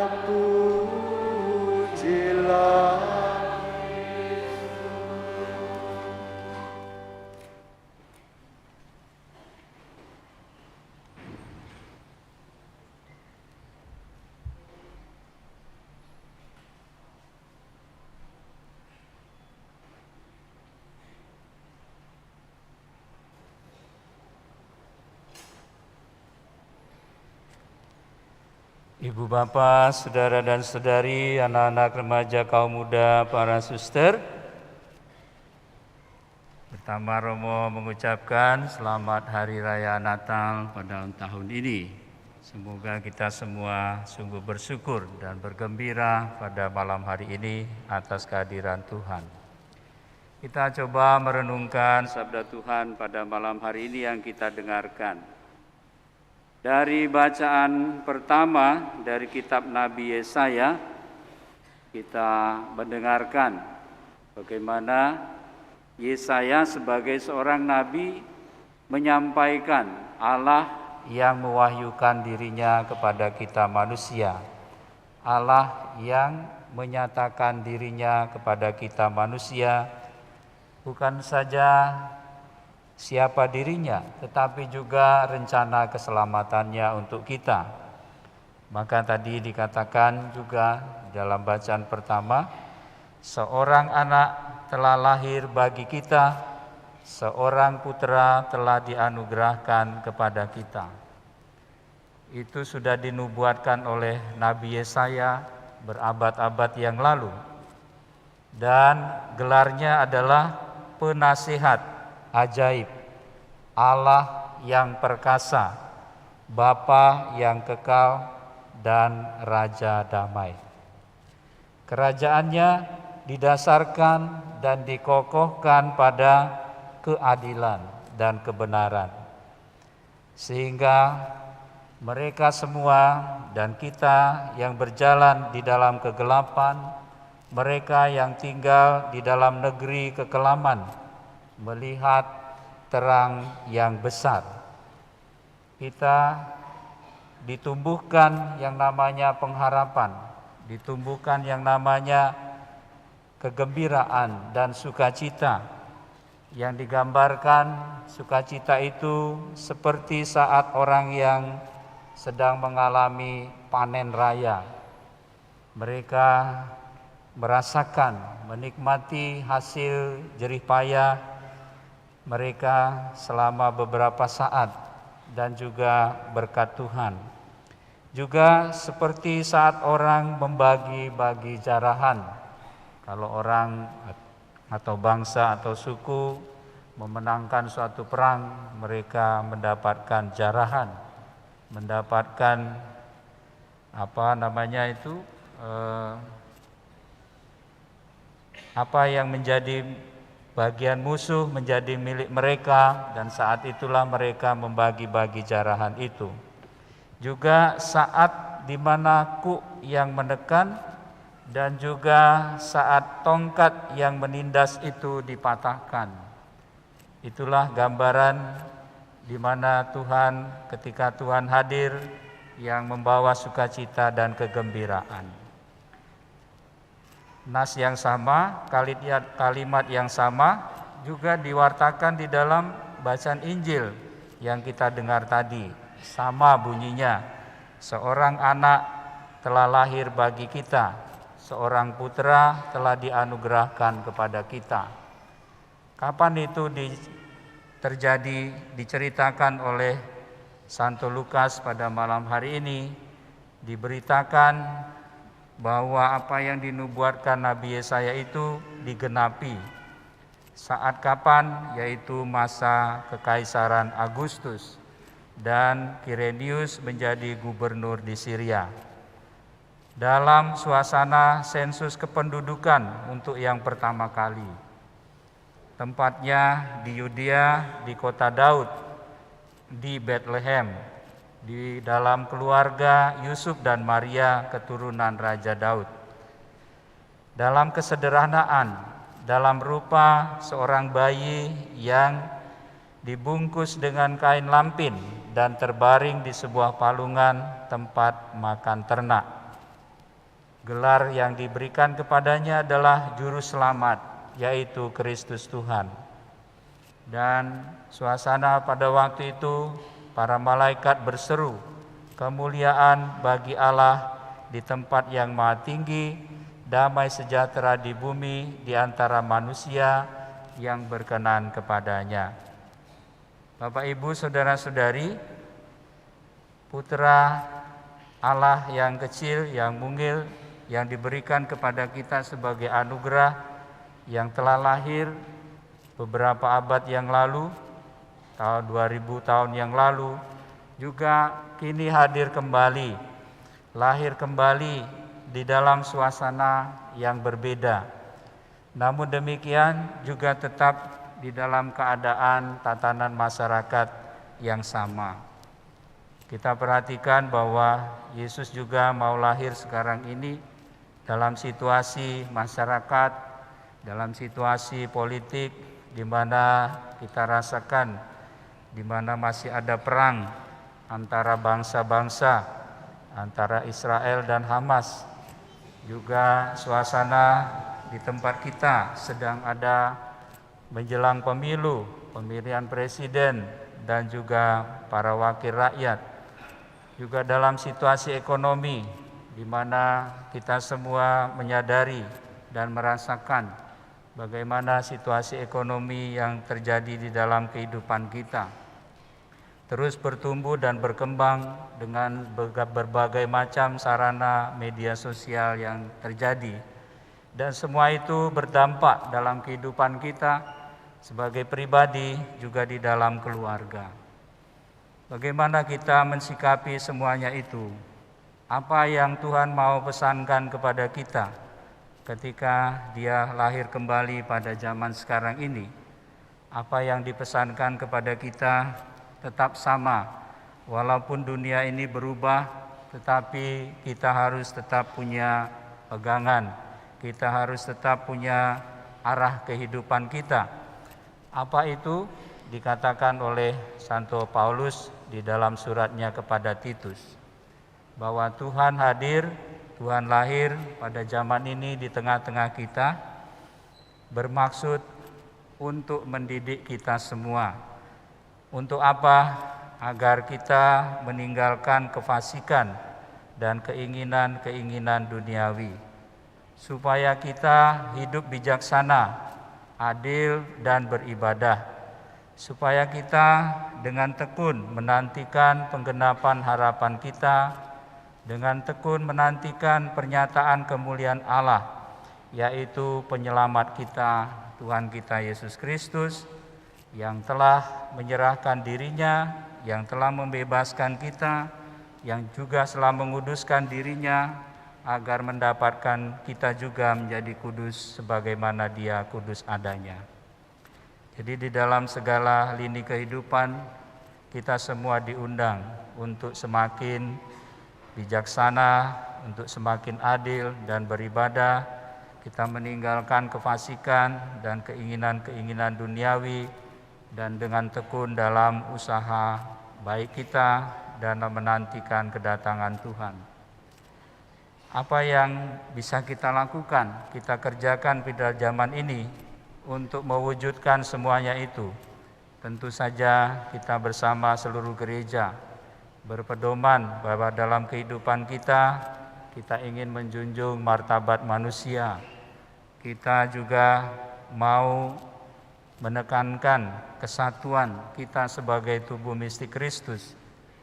Ibu bapak, saudara dan saudari, anak-anak remaja, kaum muda, para suster. Pertama Romo mengucapkan selamat Hari Raya Natal pada tahun ini. Semoga kita semua sungguh bersyukur dan bergembira pada malam hari ini atas kehadiran Tuhan. Kita coba merenungkan sabda Tuhan pada malam hari ini yang kita dengarkan. Dari bacaan pertama dari kitab Nabi Yesaya, kita mendengarkan bagaimana Yesaya sebagai seorang nabi menyampaikan Allah yang mewahyukan dirinya kepada kita manusia. Allah yang menyatakan dirinya kepada kita manusia, bukan saja siapa dirinya, tetapi juga rencana keselamatannya untuk kita. Maka tadi dikatakan juga dalam bacaan pertama, seorang anak telah lahir bagi kita, seorang putra telah dianugerahkan kepada kita. Itu sudah dinubuatkan oleh Nabi Yesaya berabad-abad yang lalu. Dan gelarnya adalah penasihat ajaib, Allah yang perkasa, Bapa yang kekal, dan Raja damai. Kerajaannya didasarkan dan dikokohkan pada keadilan dan kebenaran, sehingga mereka semua dan kita yang berjalan di dalam kegelapan, mereka yang tinggal di dalam negeri kekelaman, melihat terang yang besar. Kita ditumbuhkan yang namanya pengharapan, ditumbuhkan yang namanya kegembiraan dan sukacita, yang digambarkan sukacita itu seperti saat orang yang sedang mengalami panen raya. Mereka merasakan, menikmati hasil jerih payah mereka selama beberapa saat dan juga berkat Tuhan. Juga seperti saat orang membagi-bagi jarahan. Kalau orang atau bangsa atau suku memenangkan suatu perang, mereka mendapatkan jarahan, mendapatkan apa yang menjadi bagian musuh menjadi milik mereka, dan saat itulah mereka membagi-bagi jarahan itu. Juga saat di mana kuk yang menekan dan juga saat tongkat yang menindas itu dipatahkan. Itulah gambaran di mana Tuhan, ketika Tuhan hadir, yang membawa sukacita dan kegembiraan. Nas yang sama, kalimat yang sama juga diwartakan di dalam bacaan Injil yang kita dengar tadi. Sama bunyinya, seorang anak telah lahir bagi kita, seorang putra telah dianugerahkan kepada kita. Kapan itu terjadi, diceritakan oleh Santo Lukas pada malam hari ini, diberitakan bahwa apa yang dinubuatkan Nabi Yesaya itu digenapi. Saat kapan? Yaitu masa Kekaisaran Agustus dan Quirinius menjadi gubernur di Syria. Dalam suasana sensus kependudukan untuk yang pertama kali. Tempatnya di Yudea, di kota Daud, di Bethlehem, di dalam keluarga Yusuf dan Maria keturunan Raja Daud. Dalam kesederhanaan, dalam rupa seorang bayi yang dibungkus dengan kain lampin dan terbaring di sebuah palungan tempat makan ternak. Gelar yang diberikan kepadanya adalah Juru Selamat, yaitu Kristus Tuhan. Dan suasana pada waktu itu, para malaikat berseru, kemuliaan bagi Allah di tempat yang maha tinggi, damai sejahtera di bumi di antara manusia yang berkenan kepadanya. Bapak, Ibu, saudara-saudari, putra Allah yang kecil, yang mungil, yang diberikan kepada kita sebagai anugerah, yang telah lahir beberapa abad yang lalu, tahun 2000 tahun yang lalu, juga kini hadir kembali, lahir kembali di dalam suasana yang berbeda. Namun demikian juga tetap di dalam keadaan tatanan masyarakat yang sama. Kita perhatikan bahwa Yesus juga mau lahir sekarang ini dalam situasi masyarakat, dalam situasi politik di mana kita rasakan, di mana masih ada perang antara bangsa-bangsa, antara Israel dan Hamas. Juga suasana di tempat kita sedang ada menjelang pemilu, pemilihan presiden dan juga para wakil rakyat. Juga dalam situasi ekonomi di mana kita semua menyadari dan merasakan bagaimana situasi ekonomi yang terjadi di dalam kehidupan kita. Terus bertumbuh dan berkembang dengan berbagai macam sarana media sosial yang terjadi. Dan semua itu berdampak dalam kehidupan kita sebagai pribadi, juga di dalam keluarga. Bagaimana kita mensikapi semuanya itu? Apa yang Tuhan mau pesankan kepada kita ketika Dia lahir kembali pada zaman sekarang ini? Apa yang dipesankan kepada kita tetap sama, walaupun dunia ini berubah, tetapi kita harus tetap punya pegangan, kita harus tetap punya arah kehidupan kita. Apa itu? Dikatakan oleh Santo Paulus di dalam suratnya kepada Titus, bahwa Tuhan hadir, Tuhan lahir pada zaman ini di tengah-tengah kita, bermaksud untuk mendidik kita semua. Untuk apa? Agar kita meninggalkan kefasikan dan keinginan-keinginan duniawi, supaya kita hidup bijaksana, adil dan beribadah, supaya kita dengan tekun menantikan penggenapan harapan kita, dengan tekun menantikan pernyataan kemuliaan Allah, yaitu penyelamat kita, Tuhan kita Yesus Kristus, yang telah menyerahkan dirinya, yang telah membebaskan kita, yang juga telah menguduskan dirinya, agar mendapatkan kita juga menjadi kudus sebagaimana Dia kudus adanya. Jadi di dalam segala lini kehidupan, kita semua diundang untuk semakin bijaksana, untuk semakin adil dan beribadah. Kita meninggalkan kefasikan dan keinginan-keinginan duniawi, dan dengan tekun dalam usaha baik kita dan menantikan kedatangan Tuhan. Apa yang bisa kita lakukan, kita kerjakan pada zaman ini untuk mewujudkan semuanya itu? Tentu saja kita bersama seluruh gereja berpedoman bahwa dalam kehidupan kita ingin menjunjung martabat manusia. Kita juga mau menekankan kesatuan kita sebagai tubuh mistik Kristus.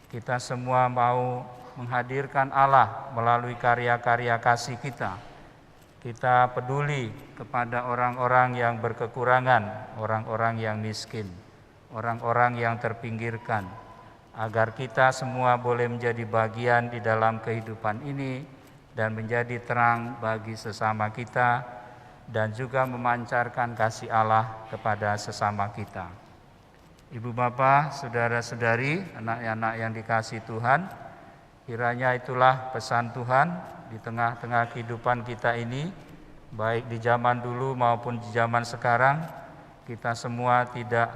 Kita semua mau menghadirkan Allah melalui karya-karya kasih kita. Kita peduli kepada orang-orang yang berkekurangan, orang-orang yang miskin, orang-orang yang terpinggirkan, agar kita semua boleh menjadi bagian di dalam kehidupan ini dan menjadi terang bagi sesama kita dan juga memancarkan kasih Allah kepada sesama kita. Ibu Bapa, saudara-saudari, anak-anak yang dikasihi Tuhan, kiranya itulah pesan Tuhan di tengah-tengah kehidupan kita ini, baik di zaman dulu maupun di zaman sekarang. Kita semua tidak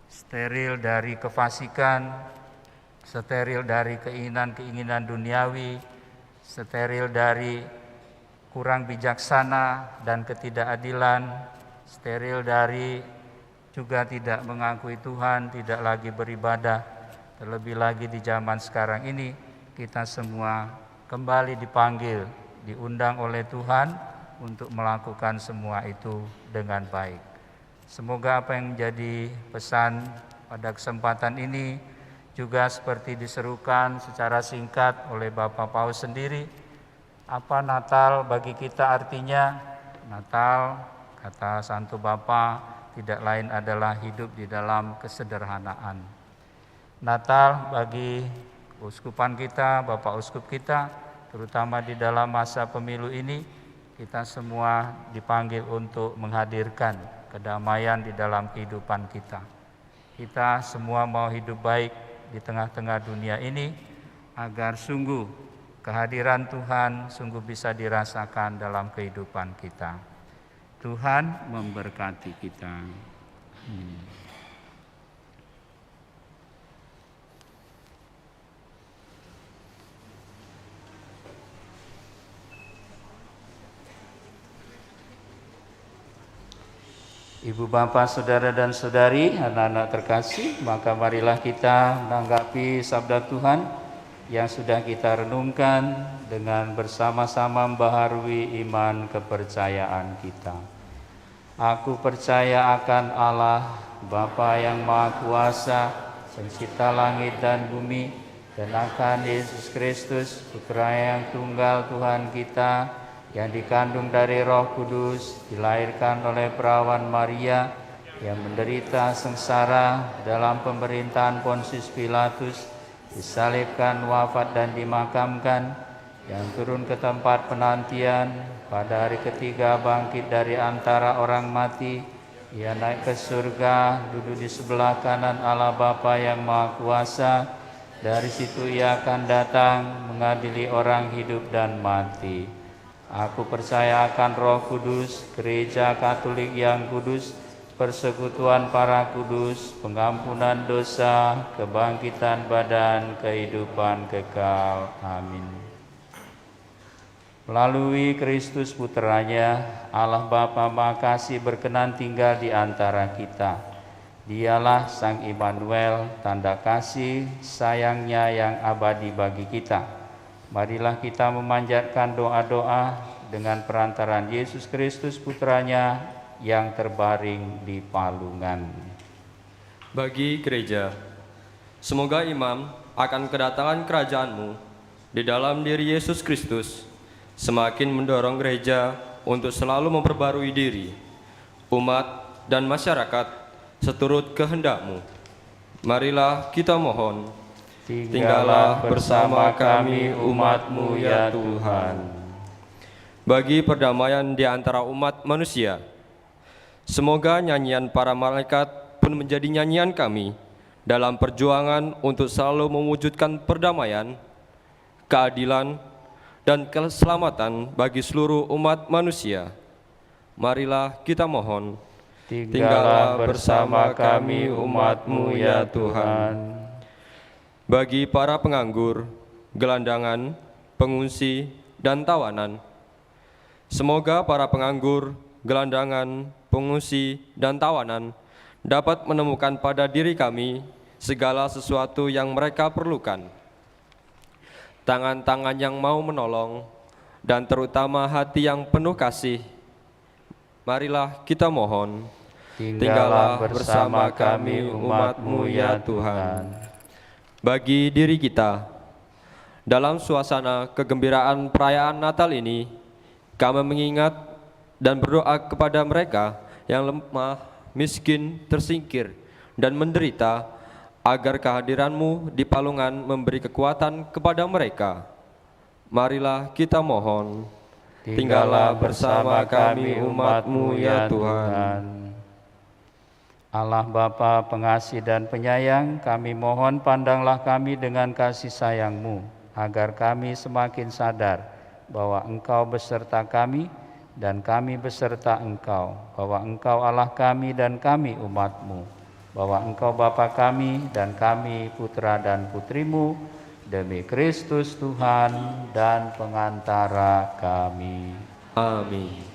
steril dari kefasikan, steril dari keinginan-keinginan duniawi, steril dari kurang bijaksana dan ketidakadilan, steril dari juga tidak mengakui Tuhan, tidak lagi beribadah. Terlebih lagi di zaman sekarang ini, kita semua kembali dipanggil, diundang oleh Tuhan untuk melakukan semua itu dengan baik. Semoga apa yang menjadi pesan pada kesempatan ini juga seperti diserukan secara singkat oleh Bapak Paus sendiri. Apa Natal bagi kita artinya? Natal, kata Santo Bapa, tidak lain adalah hidup di dalam kesederhanaan. Natal bagi uskupan kita, Bapak Uskup kita, terutama di dalam masa pemilu ini, kita semua dipanggil untuk menghadirkan kedamaian di dalam kehidupan kita. Kita semua mau hidup baik di tengah-tengah dunia ini, agar sungguh kehadiran Tuhan sungguh bisa dirasakan dalam kehidupan kita. Tuhan memberkati kita. Ibu bapak, saudara dan saudari, anak-anak terkasih, maka marilah kita menanggapi sabda Tuhan yang sudah kita renungkan dengan bersama-sama membaharui iman kepercayaan kita. Aku percaya akan Allah, Bapa yang Maha Kuasa, Pencipta langit dan bumi, dan akan Yesus Kristus, Putra yang tunggal Tuhan kita, yang dikandung dari Roh Kudus, dilahirkan oleh perawan Maria, yang menderita sengsara dalam pemerintahan Pontius Pilatus, disalibkan, wafat dan dimakamkan, yang turun ke tempat penantian, pada hari ketiga bangkit dari antara orang mati, ia naik ke surga, duduk di sebelah kanan Allah Bapa yang Maha Kuasa. Dari situ ia akan datang mengadili orang hidup dan mati. Aku percaya akan Roh Kudus, Gereja Katolik yang kudus, persekutuan para kudus, pengampunan dosa, kebangkitan badan, kehidupan kekal. Amin. Melalui Kristus Putranya, Allah Bapa Maha Kasih berkenan tinggal di antara kita. Dialah Sang Immanuel, tanda kasih sayangnya yang abadi bagi kita. Marilah kita memanjatkan doa-doa dengan perantaran Yesus Kristus Putranya yang terbaring di palungan. Bagi gereja, semoga imam akan kedatangan kerajaan-Mu di dalam diri Yesus Kristus semakin mendorong gereja untuk selalu memperbarui diri, umat dan masyarakat seturut kehendak-Mu. Marilah kita mohon, tinggallah bersama kami umat-Mu ya Tuhan. Bagi perdamaian di antara umat manusia, semoga nyanyian para malaikat pun menjadi nyanyian kami dalam perjuangan untuk selalu mewujudkan perdamaian, keadilan, dan keselamatan bagi seluruh umat manusia. Marilah kita mohon, tinggallah bersama kami umat-Mu ya Tuhan. Bagi para penganggur, gelandangan, pengungsi, dan tawanan, semoga para penganggur, gelandangan, pengungsi, dan tawanan dapat menemukan pada diri kami segala sesuatu yang mereka perlukan. Tangan-tangan yang mau menolong, dan terutama hati yang penuh kasih. Marilah kita mohon, tinggallah bersama kami umat-Mu ya Tuhan. Bagi diri kita, Dalam suasana kegembiraan perayaan Natal ini, kami mengingat dan berdoa kepada mereka yang lemah, miskin, tersingkir, dan menderita, agar kehadiran-Mu di Palungan memberi kekuatan kepada mereka. Marilah kita mohon, tinggallah bersama kami umat-Mu ya Tuhan. Allah Bapa pengasih dan penyayang, kami mohon pandanglah kami dengan kasih sayang-Mu, agar kami semakin sadar bahwa Engkau beserta kami dan kami beserta Engkau, bahwa Engkau Allah kami dan kami umat-Mu, bahwa Engkau Bapa kami dan kami putra dan putri-Mu, demi Kristus Tuhan dan pengantara kami. Amin.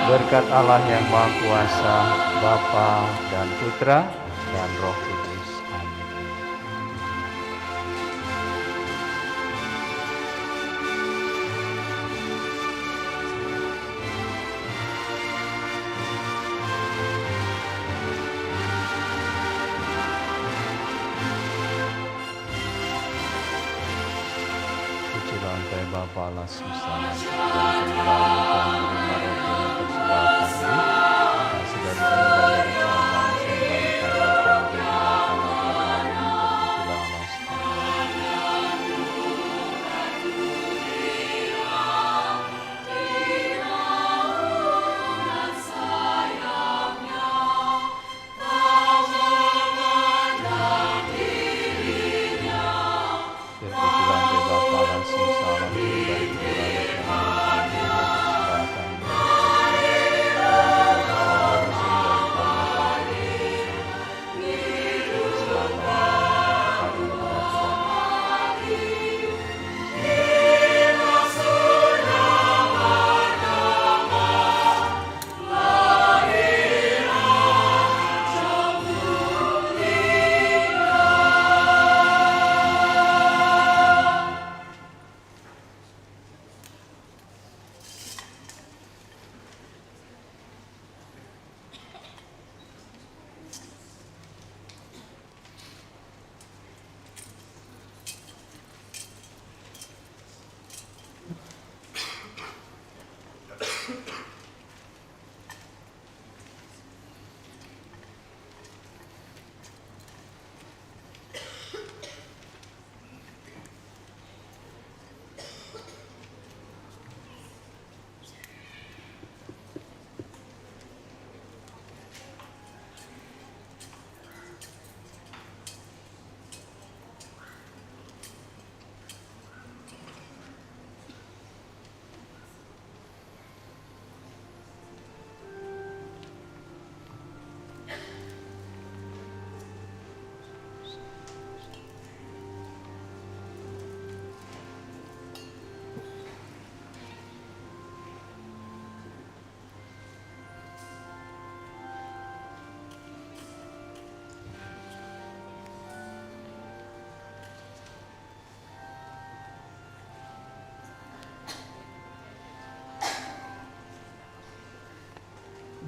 Berkat Allah yang Maha Kuasa, Bapa dan Putra dan Roh Kudus. Amin. Pujilah Engkau Bapa Allah semesta dan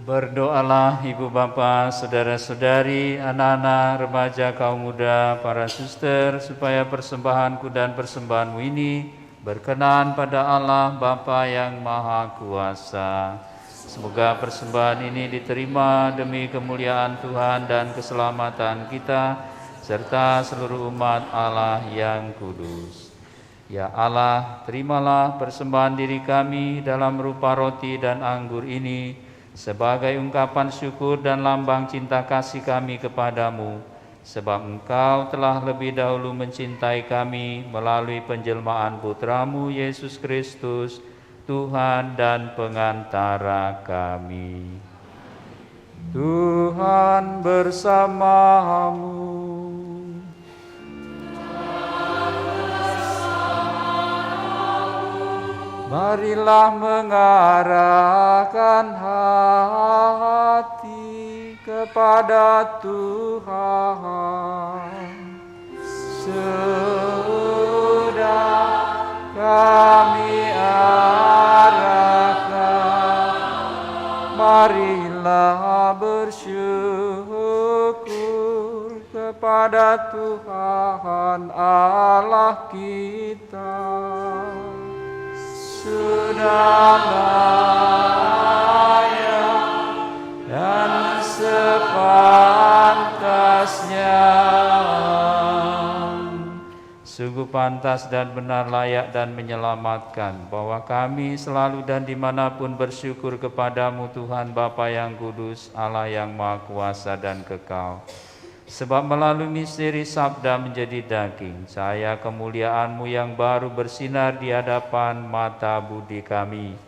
Berdoalah ibu bapa, saudara-saudari, anak-anak, remaja, kaum muda, para suster, supaya persembahanku dan persembahanmu ini berkenan pada Allah Bapa yang Maha Kuasa. Semoga persembahan ini diterima demi kemuliaan Tuhan dan keselamatan kita, serta seluruh umat Allah yang kudus. Ya Allah, terimalah persembahan diri kami dalam rupa roti dan anggur ini, sebagai ungkapan syukur dan lambang cinta kasih kami kepadamu, sebab Engkau telah lebih dahulu mencintai kami melalui penjelmaan Putramu Yesus Kristus, Tuhan dan pengantara kami. Tuhan bersamamu. Marilah mengarahkan hati kepada Tuhan. Sudah kami arahkan, marilah bersyukur kepada Tuhan Allah kita. Sudah layak dan sepantasnya. Sungguh pantas dan benar, layak dan menyelamatkan, bahwa kami selalu dan dimanapun bersyukur kepadamu Tuhan Bapa yang kudus, Allah yang Maha Kuasa dan kekal. Sebab melalui misteri sabda menjadi daging, cahaya kemuliaan-Mu yang baru bersinar di hadapan mata budi kami,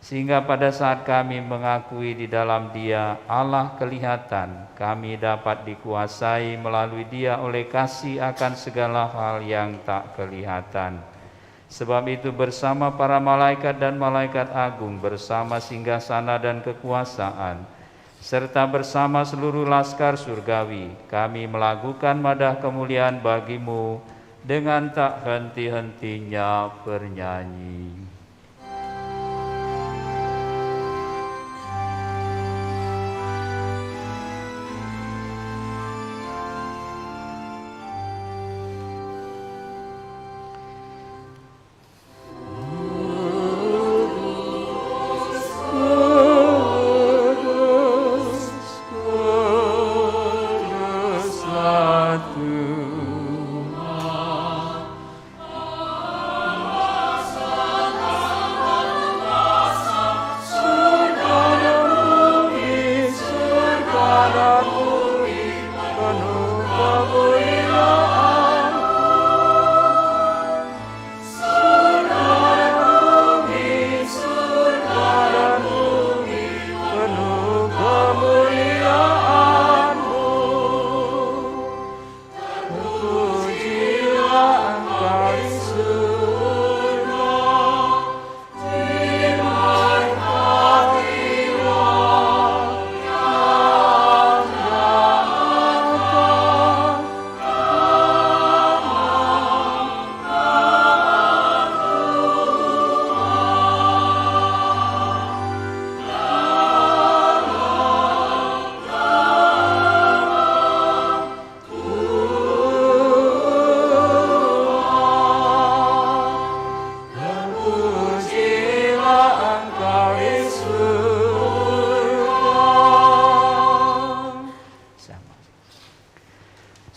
sehingga pada saat kami mengakui di dalam Dia Allah kelihatan, kami dapat dikuasai melalui Dia oleh kasih akan segala hal yang tak kelihatan. Sebab itu bersama para malaikat dan malaikat agung, bersama singgasana dan kekuasaan, serta bersama seluruh laskar surgawi, kami melakukan madah kemuliaan bagi-Mu dengan tak henti-hentinya bernyanyi.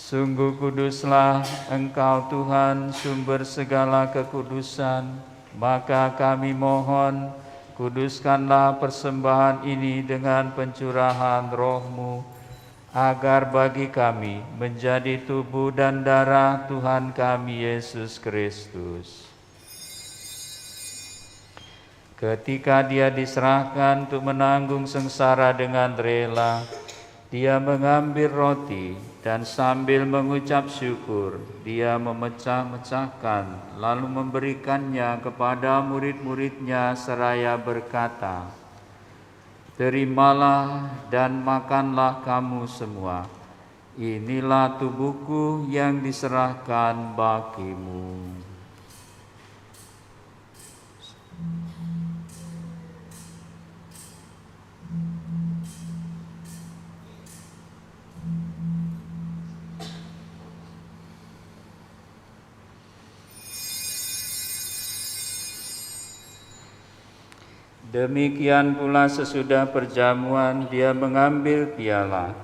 Sungguh kuduslah Engkau Tuhan, sumber segala kekudusan. Maka kami mohon, kuduskanlah persembahan ini dengan pencurahan Roh-Mu, agar bagi kami menjadi tubuh dan darah Tuhan kami Yesus Kristus. Ketika Dia diserahkan untuk menanggung sengsara dengan rela, Dia mengambil roti dan sambil mengucap syukur, Dia memecah-mecahkan, lalu memberikannya kepada murid-murid-Nya seraya berkata, "Terimalah dan makanlah kamu semua. Inilah tubuhku yang diserahkan bagimu." Demikian pula sesudah perjamuan dia mengambil piala.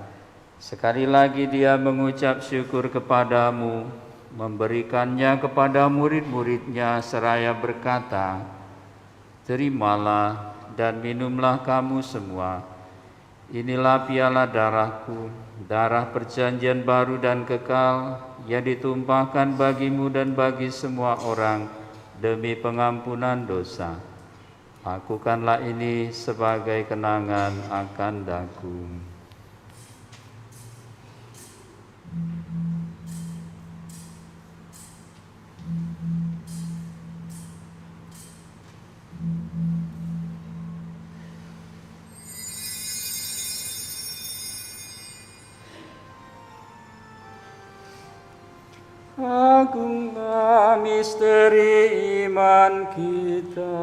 Sekali lagi dia mengucap syukur kepadamu, memberikannya kepada murid-muridnya seraya berkata, "Terimalah dan minumlah kamu semua. Inilah piala darahku, darah perjanjian baru dan kekal yang ditumpahkan bagimu dan bagi semua orang demi pengampunan dosa. Lakukanlah ini sebagai kenangan akan daku." Agunglah misteri iman kita,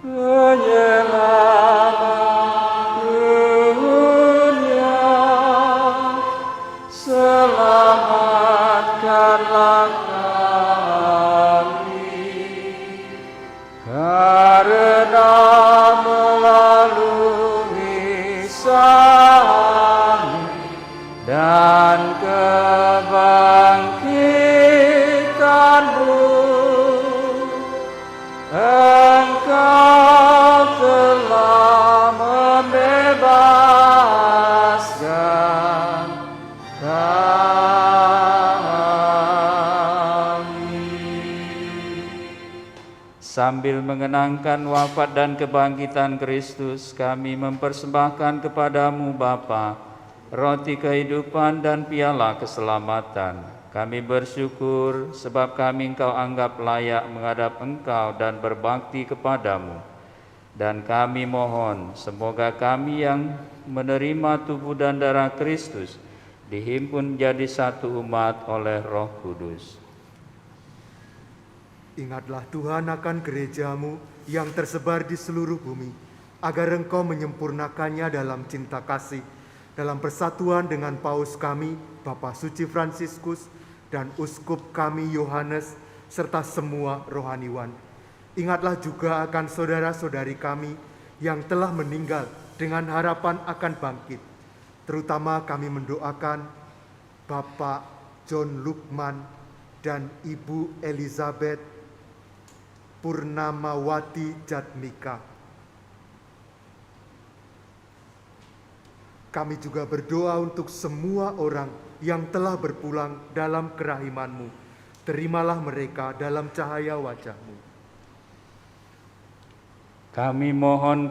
penyelamat dunia, selamatkanlah kami, karena melalui salib dan kebangkitan-Mu, Engkau telah membebaskan kami. Sambil mengenangkan wafat dan kebangkitan Kristus, kami mempersembahkan kepadamu Bapa, roti kehidupan dan piala keselamatan. Kami bersyukur sebab kami Engkau anggap layak menghadap Engkau dan berbakti kepadamu. Dan kami mohon semoga kami yang menerima tubuh dan darah Kristus dihimpun menjadi satu umat oleh Roh Kudus. Ingatlah Tuhan akan gereja-Mu yang tersebar di seluruh bumi, agar Engkau menyempurnakannya dalam cinta kasih, dalam persatuan dengan Paus kami, Bapak Suci Fransiskus, dan Uskup kami Yohanes, serta semua rohaniwan. Ingatlah juga akan saudara-saudari kami yang telah meninggal dengan harapan akan bangkit. Terutama kami mendoakan Bapak John Lukman dan Ibu Elizabeth Purnamawati Jatmika. Kami juga berdoa untuk semua orang yang telah berpulang dalam kerahiman-Mu. Terimalah mereka dalam cahaya wajah-Mu. Kami mohon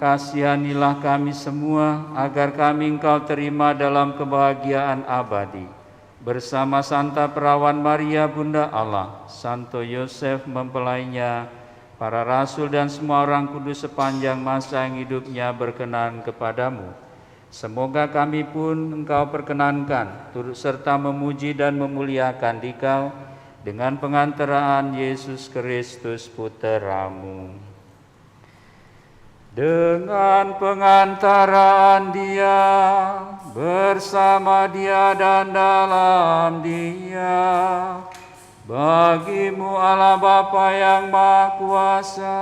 kasihanilah kami semua, agar kami Engkau terima dalam kebahagiaan abadi. Bersama Santa Perawan Maria Bunda Allah, Santo Yosef mempelainya, para rasul dan semua orang kudus sepanjang masa yang hidupnya berkenan kepadamu. Semoga kami pun Engkau perkenankan turut serta memuji dan memuliakan Dikau dengan pengantaraan Yesus Kristus Putra-Mu. Dengan pengantaraan Dia, bersama Dia dan dalam Dia, bagi-Mu Allah Bapa yang Maha Kuasa,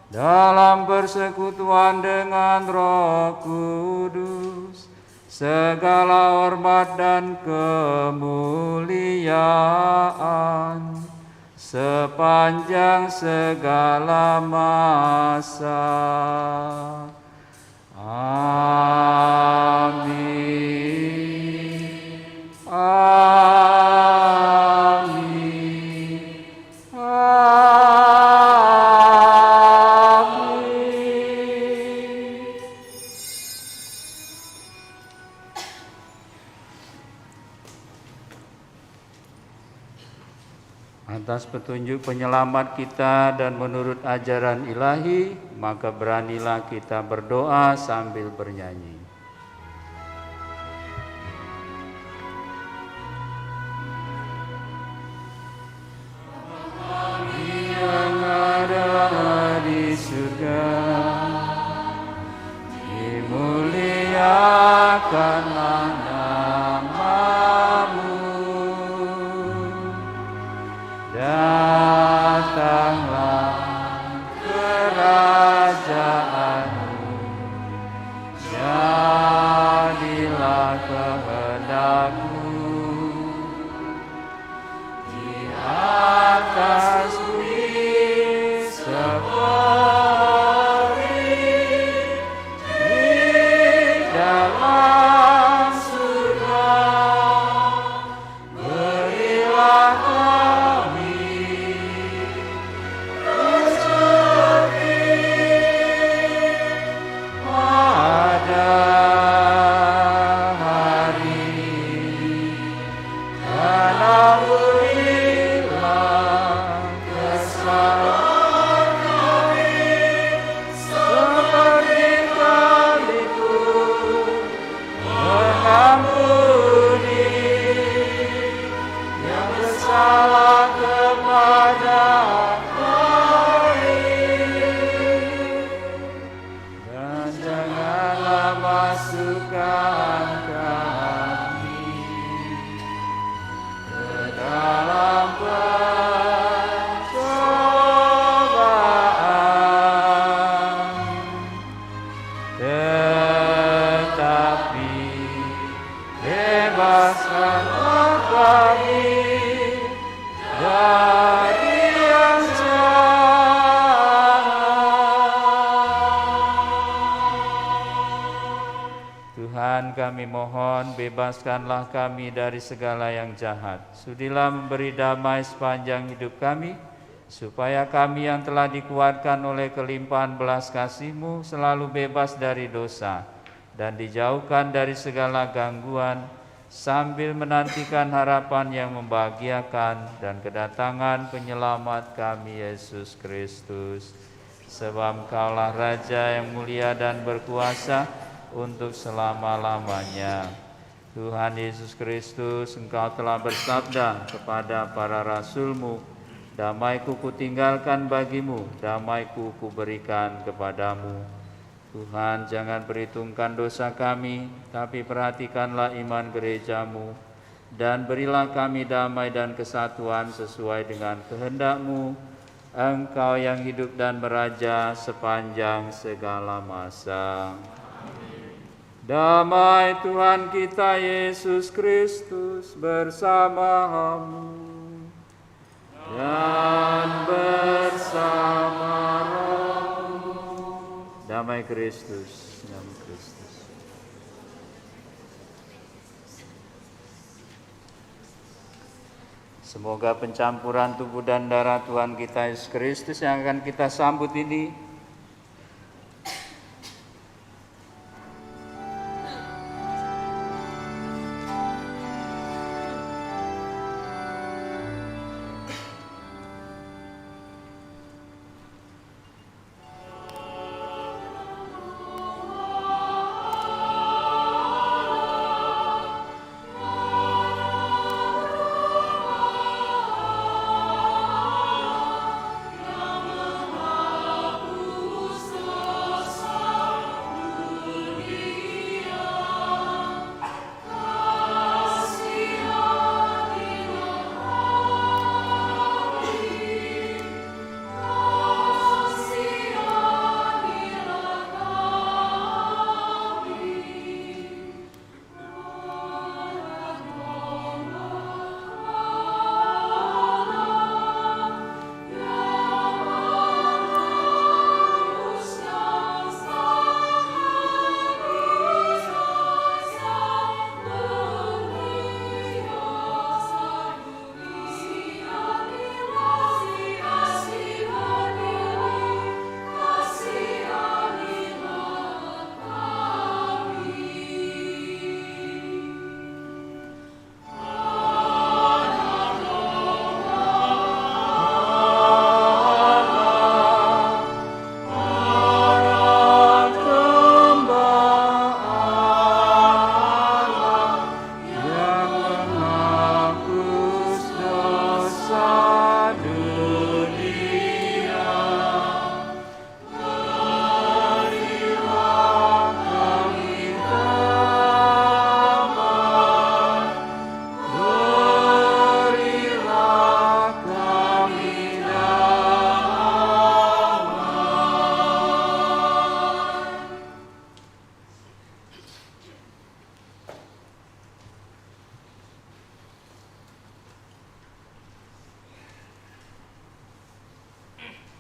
dalam persekutuan dengan Roh Kudus, segala hormat dan kemuliaan sepanjang segala masa. Amin. Amin. Amin. Atas petunjuk penyelamat kita dan menurut ajaran ilahi, maka beranilah kita berdoa sambil bernyanyi. Yang ada di surga, dimuliakanlah nama-Mu. Datanglah masukkan kami ke dalam pencobaan, tetapi bebaskanlah kami dari yang jahat. Tuhan, kami mohon, bebaskanlah kami dari segala yang jahat. Sudilah memberi damai sepanjang hidup kami, supaya kami yang telah dikuatkan oleh kelimpahan belas kasih-Mu selalu bebas dari dosa dan dijauhkan dari segala gangguan, sambil menantikan harapan yang membahagiakan dan kedatangan penyelamat kami, Yesus Kristus. Sebab Engkaulah Raja yang mulia dan berkuasa untuk selama-lamanya. Tuhan Yesus Kristus, Engkau telah bersabda kepada para rasul-Mu, damai-Ku kutinggalkan bagimu, damai-Ku kuberikan kepadamu. Tuhan, jangan perhitungkan dosa kami, tapi perhatikanlah iman gereja-Mu, dan berilah kami damai dan kesatuan sesuai dengan kehendak-Mu, Engkau yang hidup dan meraja sepanjang segala masa. Damai Tuhan kita Yesus Kristus bersamamu dan bersama rohmu. Damai Kristus, damai Kristus. Semoga pencampuran tubuh dan darah Tuhan kita Yesus Kristus yang akan kita sambut ini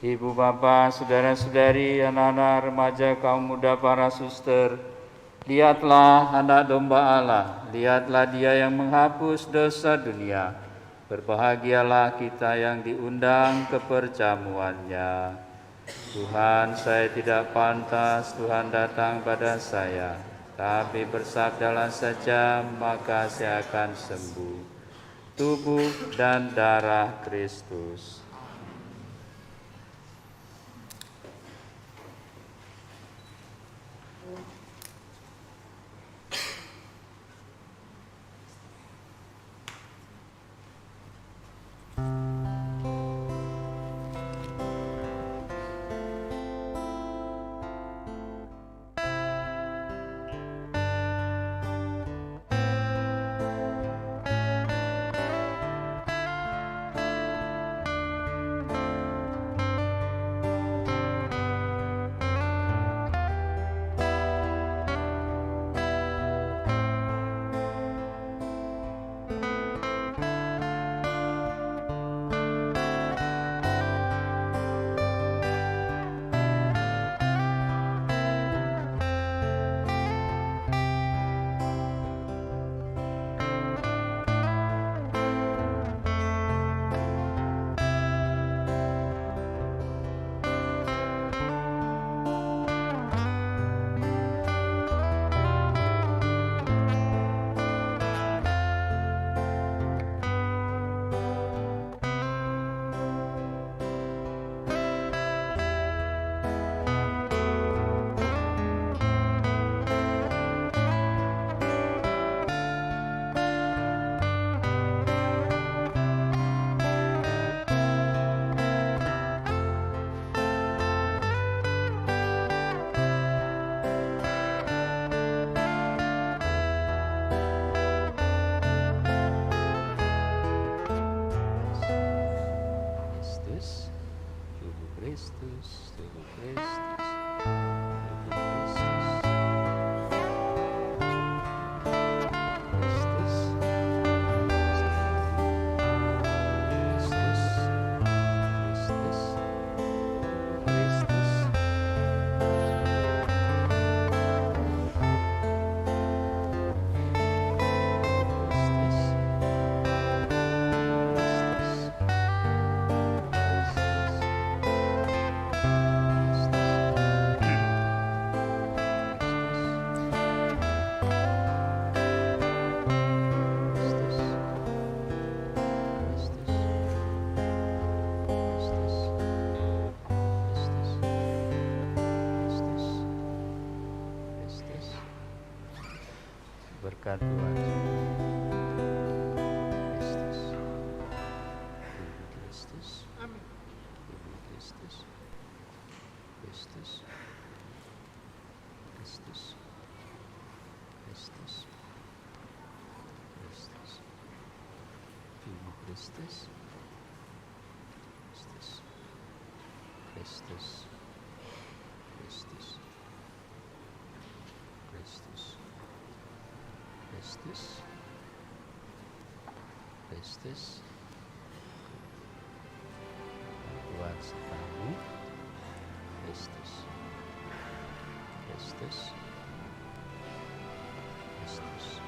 Ibu bapak, saudara-saudari, anak-anak remaja, kaum muda, para suster, lihatlah anak domba Allah, lihatlah Dia yang menghapus dosa dunia. Berbahagialah kita yang diundang ke perjamuannya. Tuhan, saya tidak pantas Tuhan datang pada saya, tapi bersabdalah saja, maka saya akan sembuh. Tubuh dan darah Kristus. Berkat Tuhan Kristus. Ibu Kristus. Amin. Ibu Kristus. Kristus. Kristus. Kristus. Kristus. Ibu Kristus. Kristus. Kristus. Kristus. Kristus. Kristus. Kristus. Tuhan sertamu. Kristus. Kristus. Kristus.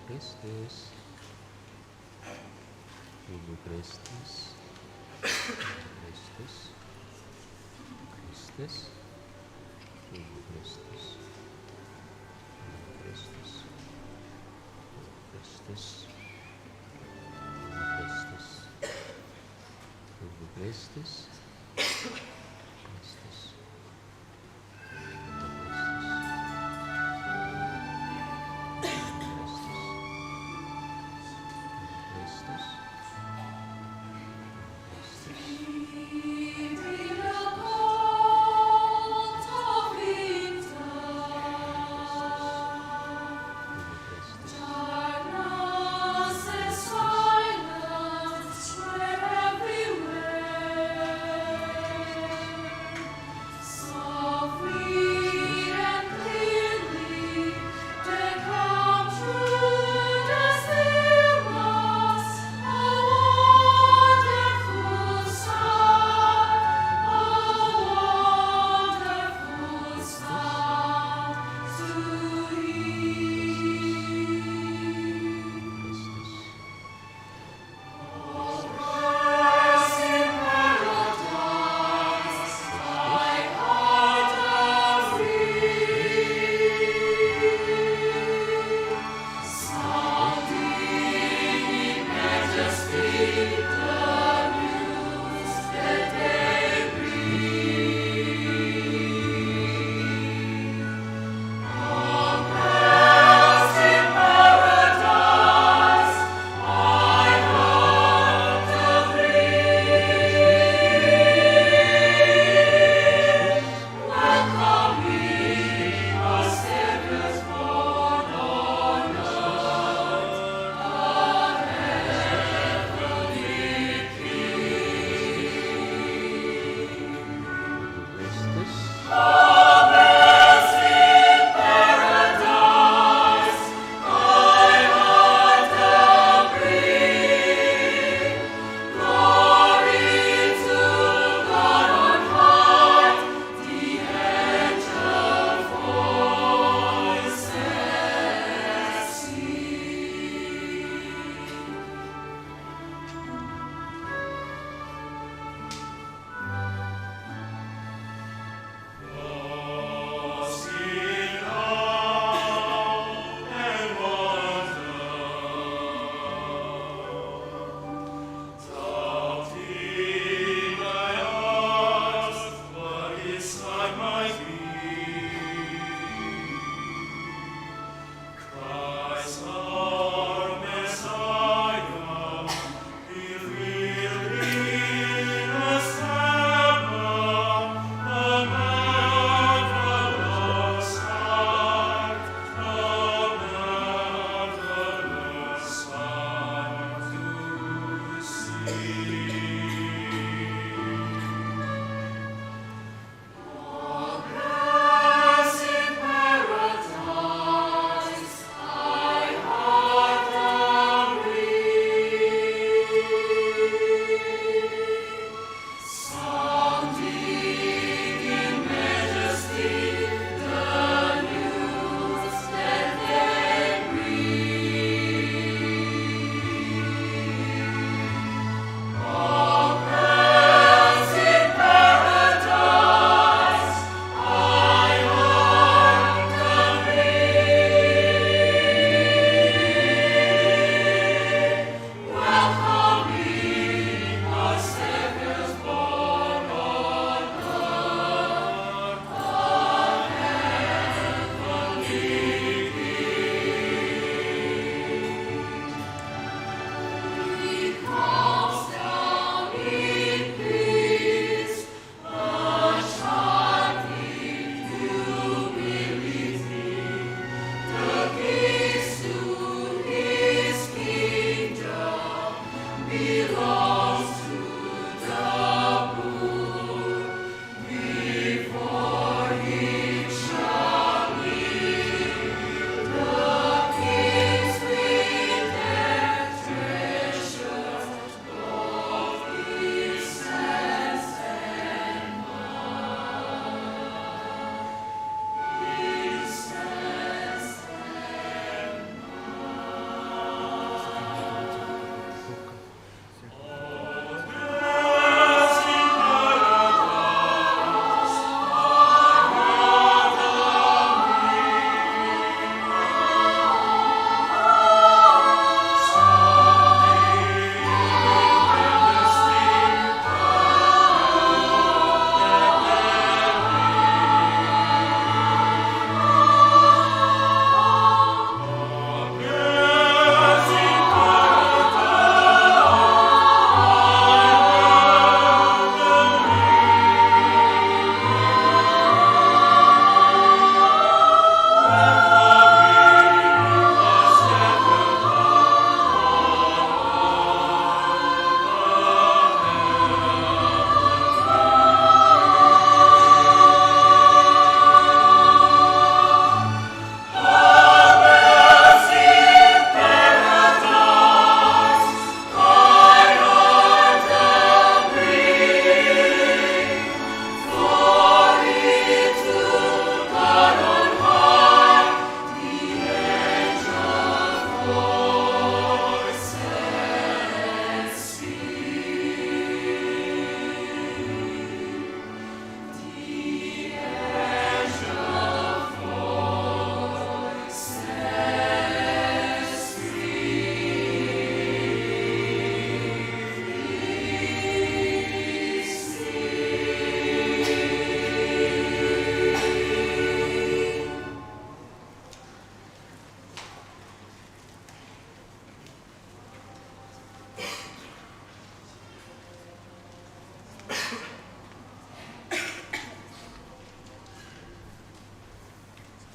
Kristus, Ibu Kristus, Kristus, Kristus, Ibu Kristus, Kristus, Kristus, Ibu Kristus, Kristus. Everywhere.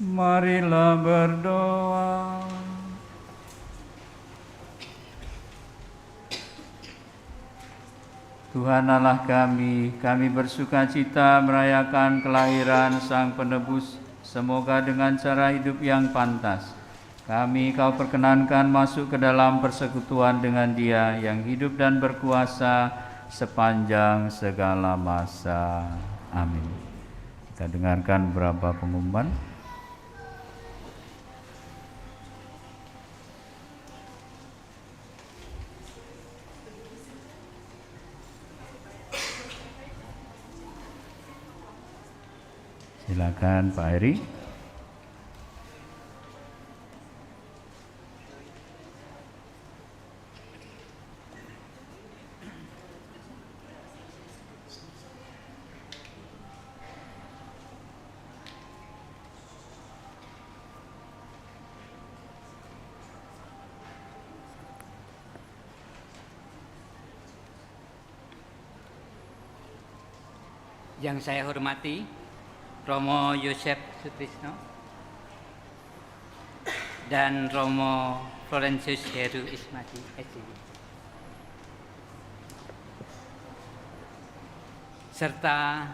Marilah berdoa. Tuhan Allah kami bersuka cita merayakan kelahiran Sang Penebus. Semoga dengan cara hidup yang pantas, Kau perkenankan masuk ke dalam persekutuan dengan Dia yang hidup dan berkuasa sepanjang segala masa. Amin. Kita dengarkan beberapa pengumuman. Silakan Pak Heri. Yang saya hormati Romo Yosef Sutrisno dan Romo Florentius Heru Ismati SCD, serta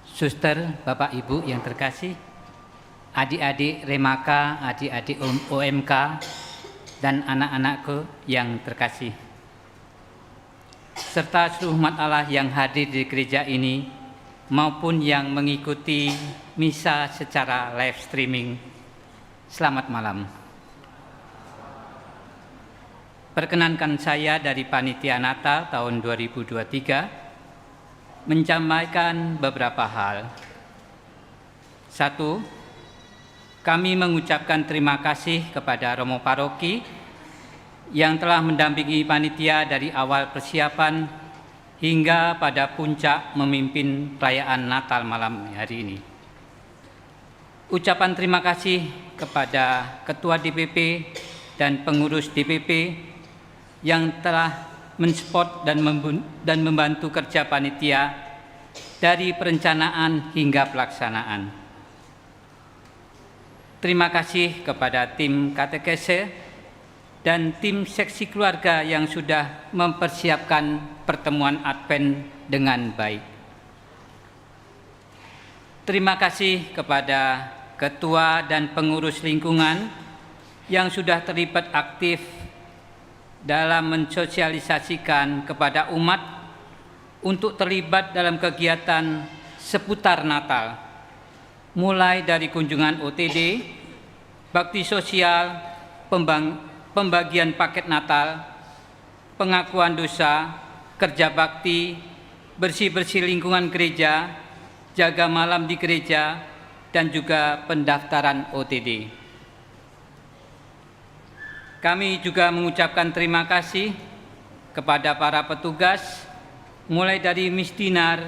suster, Bapak Ibu yang terkasih, adik-adik Remaka, adik-adik OMK, dan anak-anakku yang terkasih, serta seluruh umat Allah yang hadir di gereja ini maupun yang mengikuti misa secara live streaming. Selamat malam. Perkenankan saya dari Panitia Natal tahun 2023 menyampaikan beberapa hal. 1. Kami mengucapkan terima kasih kepada Romo Paroki yang telah mendampingi panitia dari awal persiapan hingga pada puncak memimpin perayaan Natal malam hari ini. Ucapan terima kasih kepada Ketua DPP dan pengurus DPP yang telah mensupport dan membantu kerja panitia dari perencanaan hingga pelaksanaan. Terima kasih kepada tim katekese dan tim seksi keluarga yang sudah mempersiapkan pertemuan Advent dengan baik. Terima kasih kepada ketua dan pengurus lingkungan yang sudah terlibat aktif dalam mensosialisasikan kepada umat untuk terlibat dalam kegiatan seputar Natal, mulai dari kunjungan OTD, bakti sosial, pembagian paket Natal, pengakuan dosa, kerja bakti, bersih-bersih lingkungan gereja, jaga malam di gereja, dan juga pendaftaran OTD. Kami juga mengucapkan terima kasih kepada para petugas, mulai dari misdinar,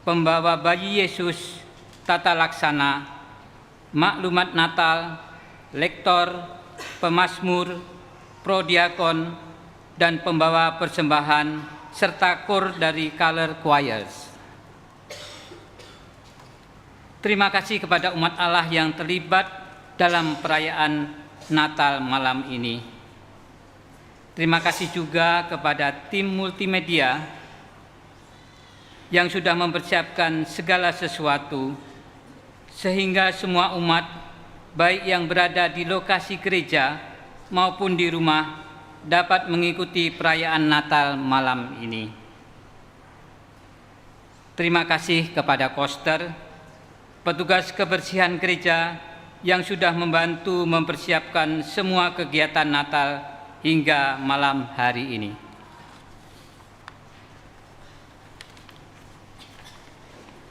pembawa bayi Yesus, tata laksana, maklumat Natal, lektor, pemazmur, prodiakon, dan pembawa persembahan, serta kor dari Color Choirs. Terima kasih kepada umat Allah yang terlibat dalam perayaan Natal malam ini. Terima kasih juga kepada tim multimedia yang sudah mempersiapkan segala sesuatu sehingga semua umat, baik yang berada di lokasi gereja maupun di rumah, dapat mengikuti perayaan Natal malam ini. Terima kasih kepada koster, petugas kebersihan gereja yang sudah membantu mempersiapkan semua kegiatan Natal hingga malam hari ini.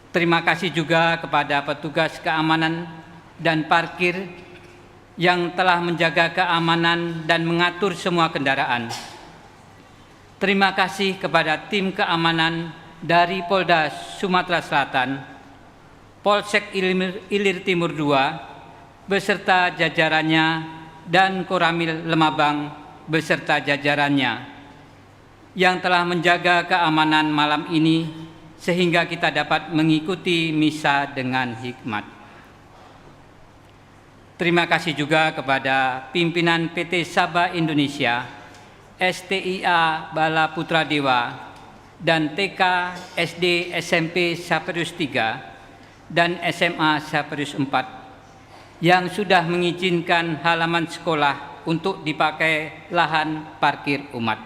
Terima kasih juga kepada petugas keamanan dan parkir yang telah menjaga keamanan dan mengatur semua kendaraan. Terima kasih kepada tim keamanan dari Polda Sumatera Selatan, Polsek Ilir Timur II, beserta jajarannya, dan Koramil Lemabang beserta jajarannya, yang telah menjaga keamanan malam ini sehingga kita dapat mengikuti misa dengan hikmat. Terima kasih juga kepada pimpinan PT Sabah Indonesia, STIA Bala Putra Dewa, dan TK, SD, SMP Saperius 3, dan SMA Saperius 4 yang sudah mengizinkan halaman sekolah untuk dipakai lahan parkir umat.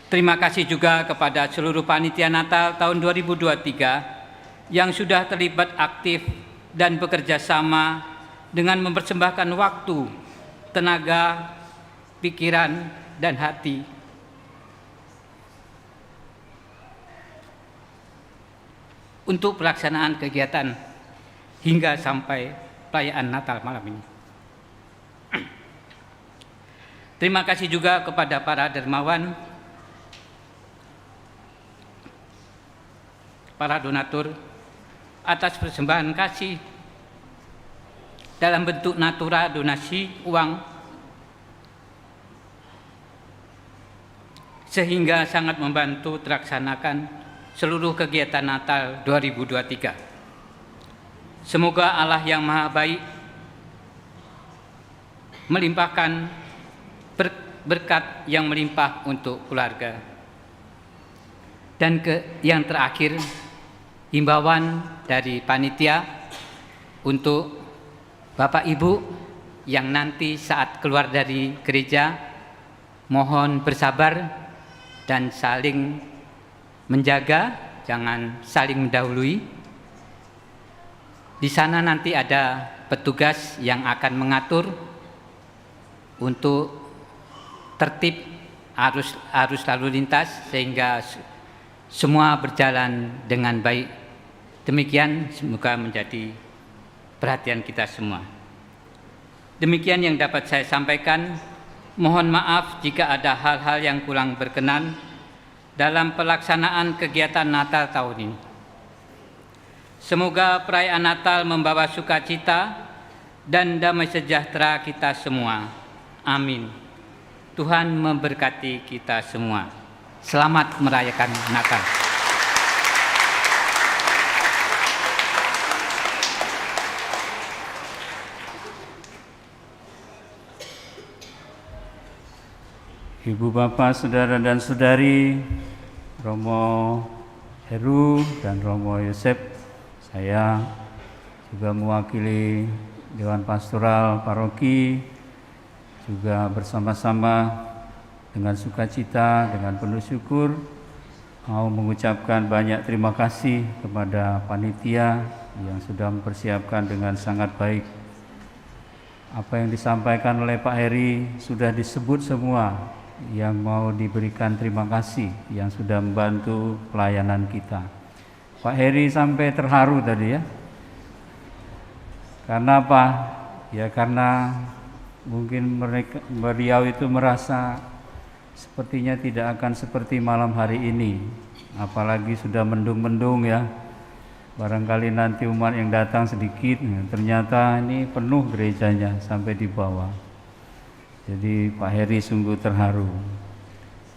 Terima kasih juga kepada seluruh panitia Natal tahun 2023 yang sudah terlibat aktif dan bekerja sama dengan mempersembahkan waktu, tenaga, pikiran, dan hati untuk pelaksanaan kegiatan hingga sampai perayaan Natal malam ini. Terima kasih juga kepada para dermawan, para donatur atas persembahan kasih dalam bentuk natura donasi uang sehingga sangat membantu terlaksanakan seluruh kegiatan Natal 2023. Semoga Allah yang Maha Baik melimpahkan berkat yang melimpah untuk keluarga. Dan yang terakhir, himbauan dari panitia untuk Bapak Ibu yang nanti saat keluar dari gereja mohon bersabar dan saling menjaga, jangan saling mendahului. Di sana nanti ada petugas yang akan mengatur untuk tertib arus lalu lintas sehingga semua berjalan dengan baik. Demikian semoga menjadi perhatian kita semua. Demikian yang dapat saya sampaikan. Mohon maaf jika ada hal-hal yang kurang berkenan dalam pelaksanaan kegiatan Natal tahun ini. Semoga perayaan Natal membawa sukacita dan damai sejahtera kita semua. Amin. Tuhan memberkati kita semua. Selamat merayakan Natal. Ibu, Bapak, Saudara dan Saudari, Romo Heru dan Romo Yosef, saya juga mewakili Dewan Pastoral Paroki, juga bersama-sama dengan sukacita, dengan penuh syukur, mau mengucapkan banyak terima kasih kepada panitia yang sudah mempersiapkan dengan sangat baik. Apa yang disampaikan oleh Pak Heri sudah disebut semua yang mau diberikan terima kasih yang sudah membantu pelayanan kita. Pak Heri sampai terharu tadi ya. Karena apa? Ya karena mungkin beliau itu merasa sepertinya tidak akan seperti malam hari ini. Apalagi sudah mendung-mendung ya. Barangkali nanti umat yang datang sedikit, ternyata ini penuh gerejanya sampai di bawah. Jadi Pak Heri sungguh terharu.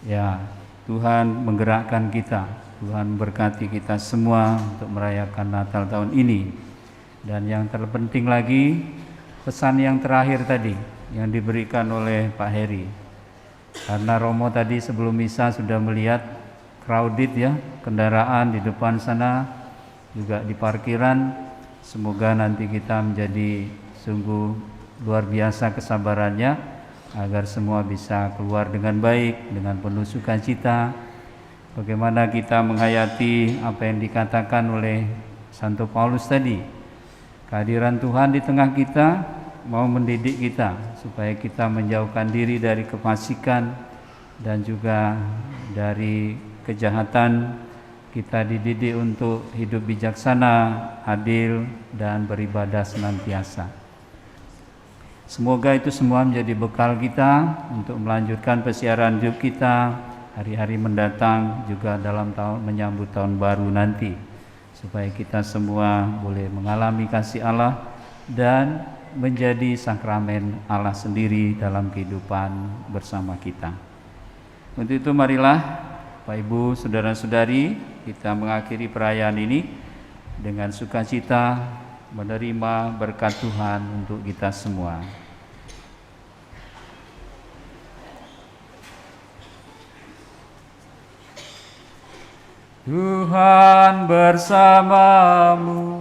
Ya, Tuhan menggerakkan kita, Tuhan berkati kita semua untuk merayakan Natal tahun ini. Dan yang terpenting lagi, pesan yang terakhir tadi yang diberikan oleh Pak Heri. Karena Romo tadi sebelum misa sudah melihat crowded ya, kendaraan di depan sana, juga di parkiran. Semoga nanti kita menjadi sungguh luar biasa kesabarannya agar semua bisa keluar dengan baik, dengan penuh sukacita. Bagaimana kita menghayati apa yang dikatakan oleh Santo Paulus tadi, kehadiran Tuhan di tengah kita mau mendidik kita supaya kita menjauhkan diri dari kefasikan dan juga dari kejahatan. Kita dididik untuk hidup bijaksana, adil, dan beribadah senantiasa. Semoga itu semua menjadi bekal kita untuk melanjutkan persiaran hidup kita hari-hari mendatang, juga dalam tahun menyambut tahun baru nanti, supaya kita semua boleh mengalami kasih Allah dan menjadi sakramen Allah sendiri dalam kehidupan bersama kita. Untuk itu marilah Bapak Ibu, saudara-saudari, kita mengakhiri perayaan ini dengan sukacita menerima berkat Tuhan untuk kita semua. Tuhan bersamamu.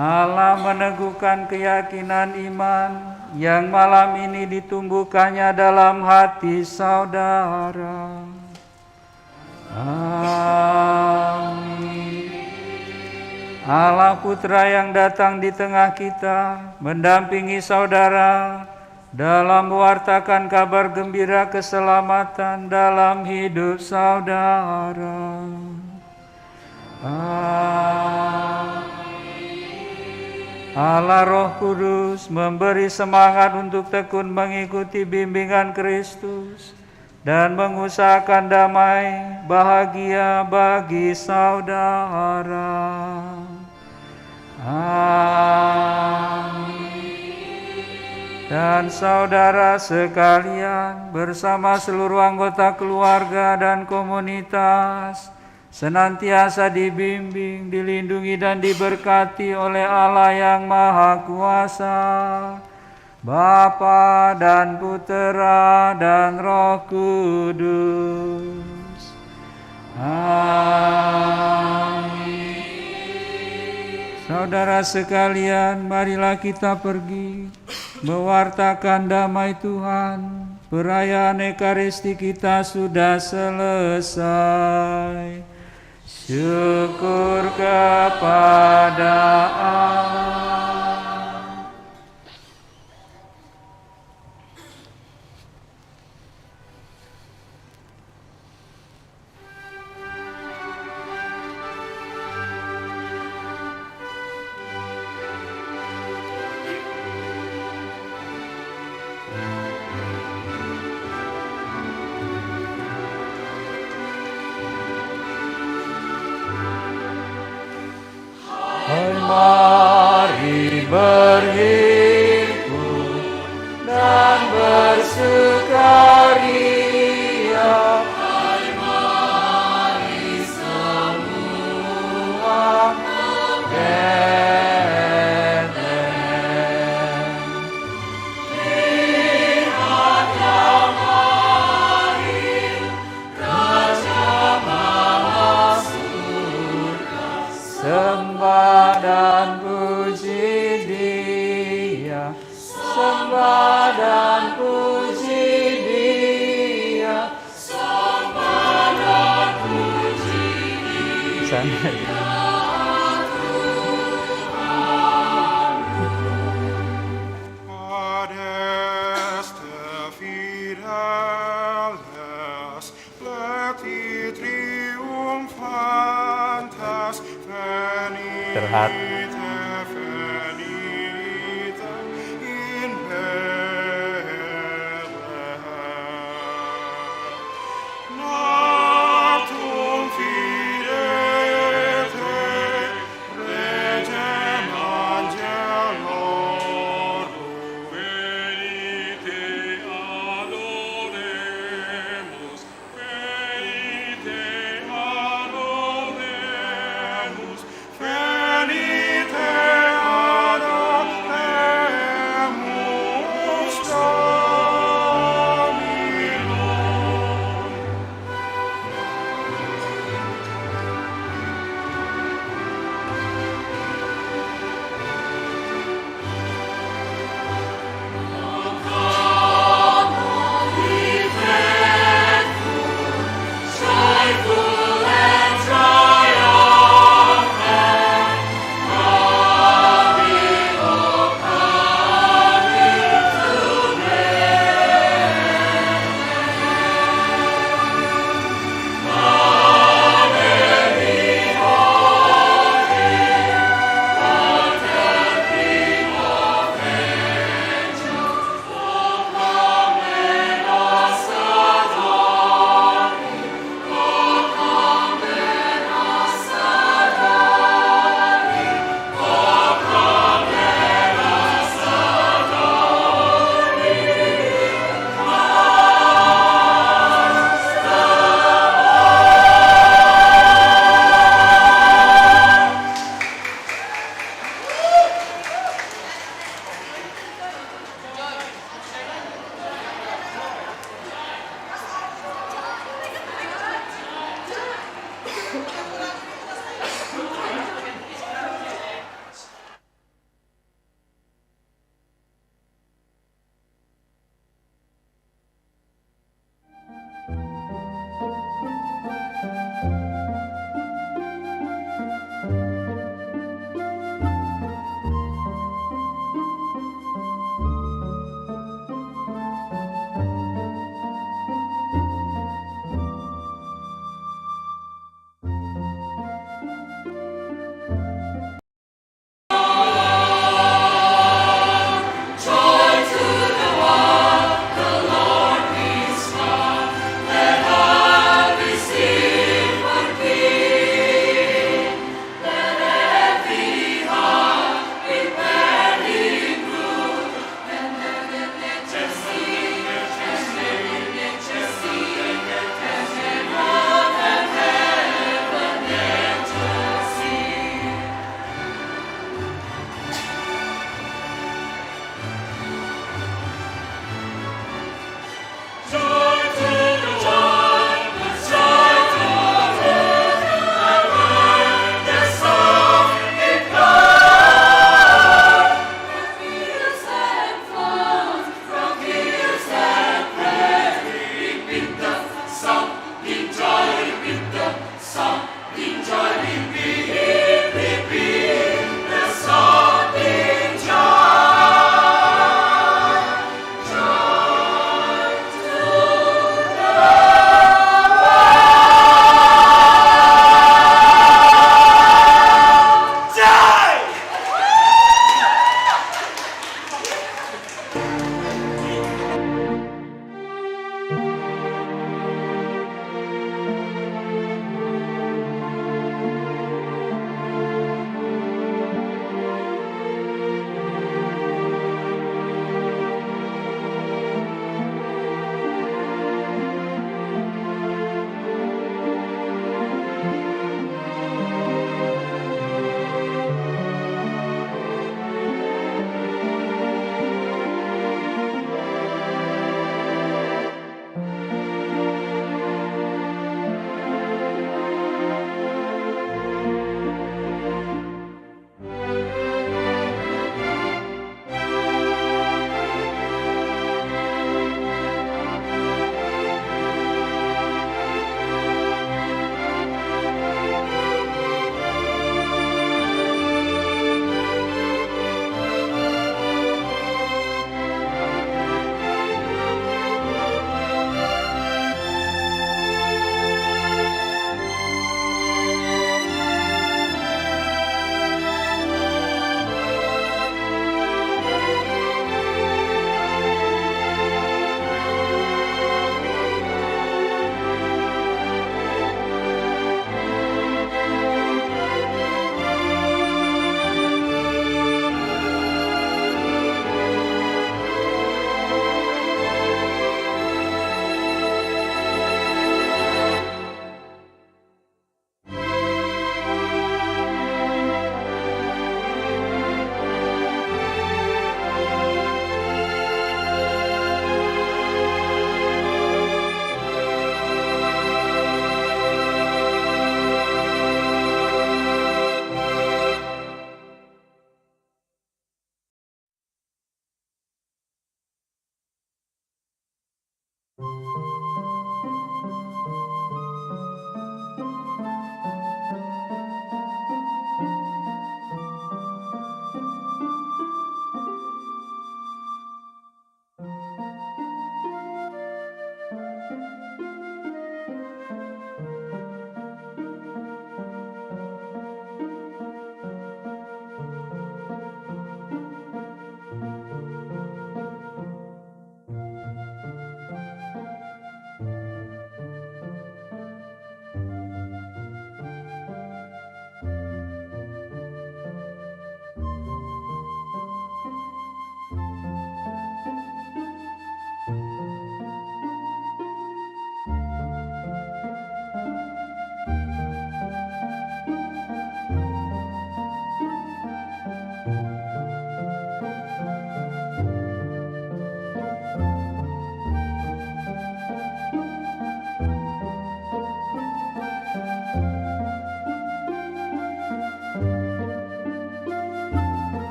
Allah meneguhkan keyakinan iman yang malam ini ditumbuhkannya dalam hati saudara. Amin. Allah Putra yang datang di tengah kita, mendampingi saudara dalam mewartakan kabar gembira keselamatan dalam hidup saudara. Amin. Allah Roh Kudus memberi semangat untuk tekun mengikuti bimbingan Kristus dan mengusahakan damai bahagia bagi saudara. Amin. Dan saudara sekalian bersama seluruh anggota keluarga dan komunitas senantiasa dibimbing, dilindungi dan diberkati oleh Allah yang Maha Kuasa, Bapa dan Putera dan Roh Kudus. Amin. Saudara sekalian, marilah kita pergi mewartakan damai Tuhan. Perayaan Ekaristi kita sudah selesai. Syukur kepada Allah. Mari berhimpun dan bersukaria. Mari semua Bethlehem. Lihatlah mari Raja Maha Surga. Sembah dan puji Dia, sembah dan puji Dia, sembah dan puji Dia. Adeste fideles, pleti triumphantes, veni.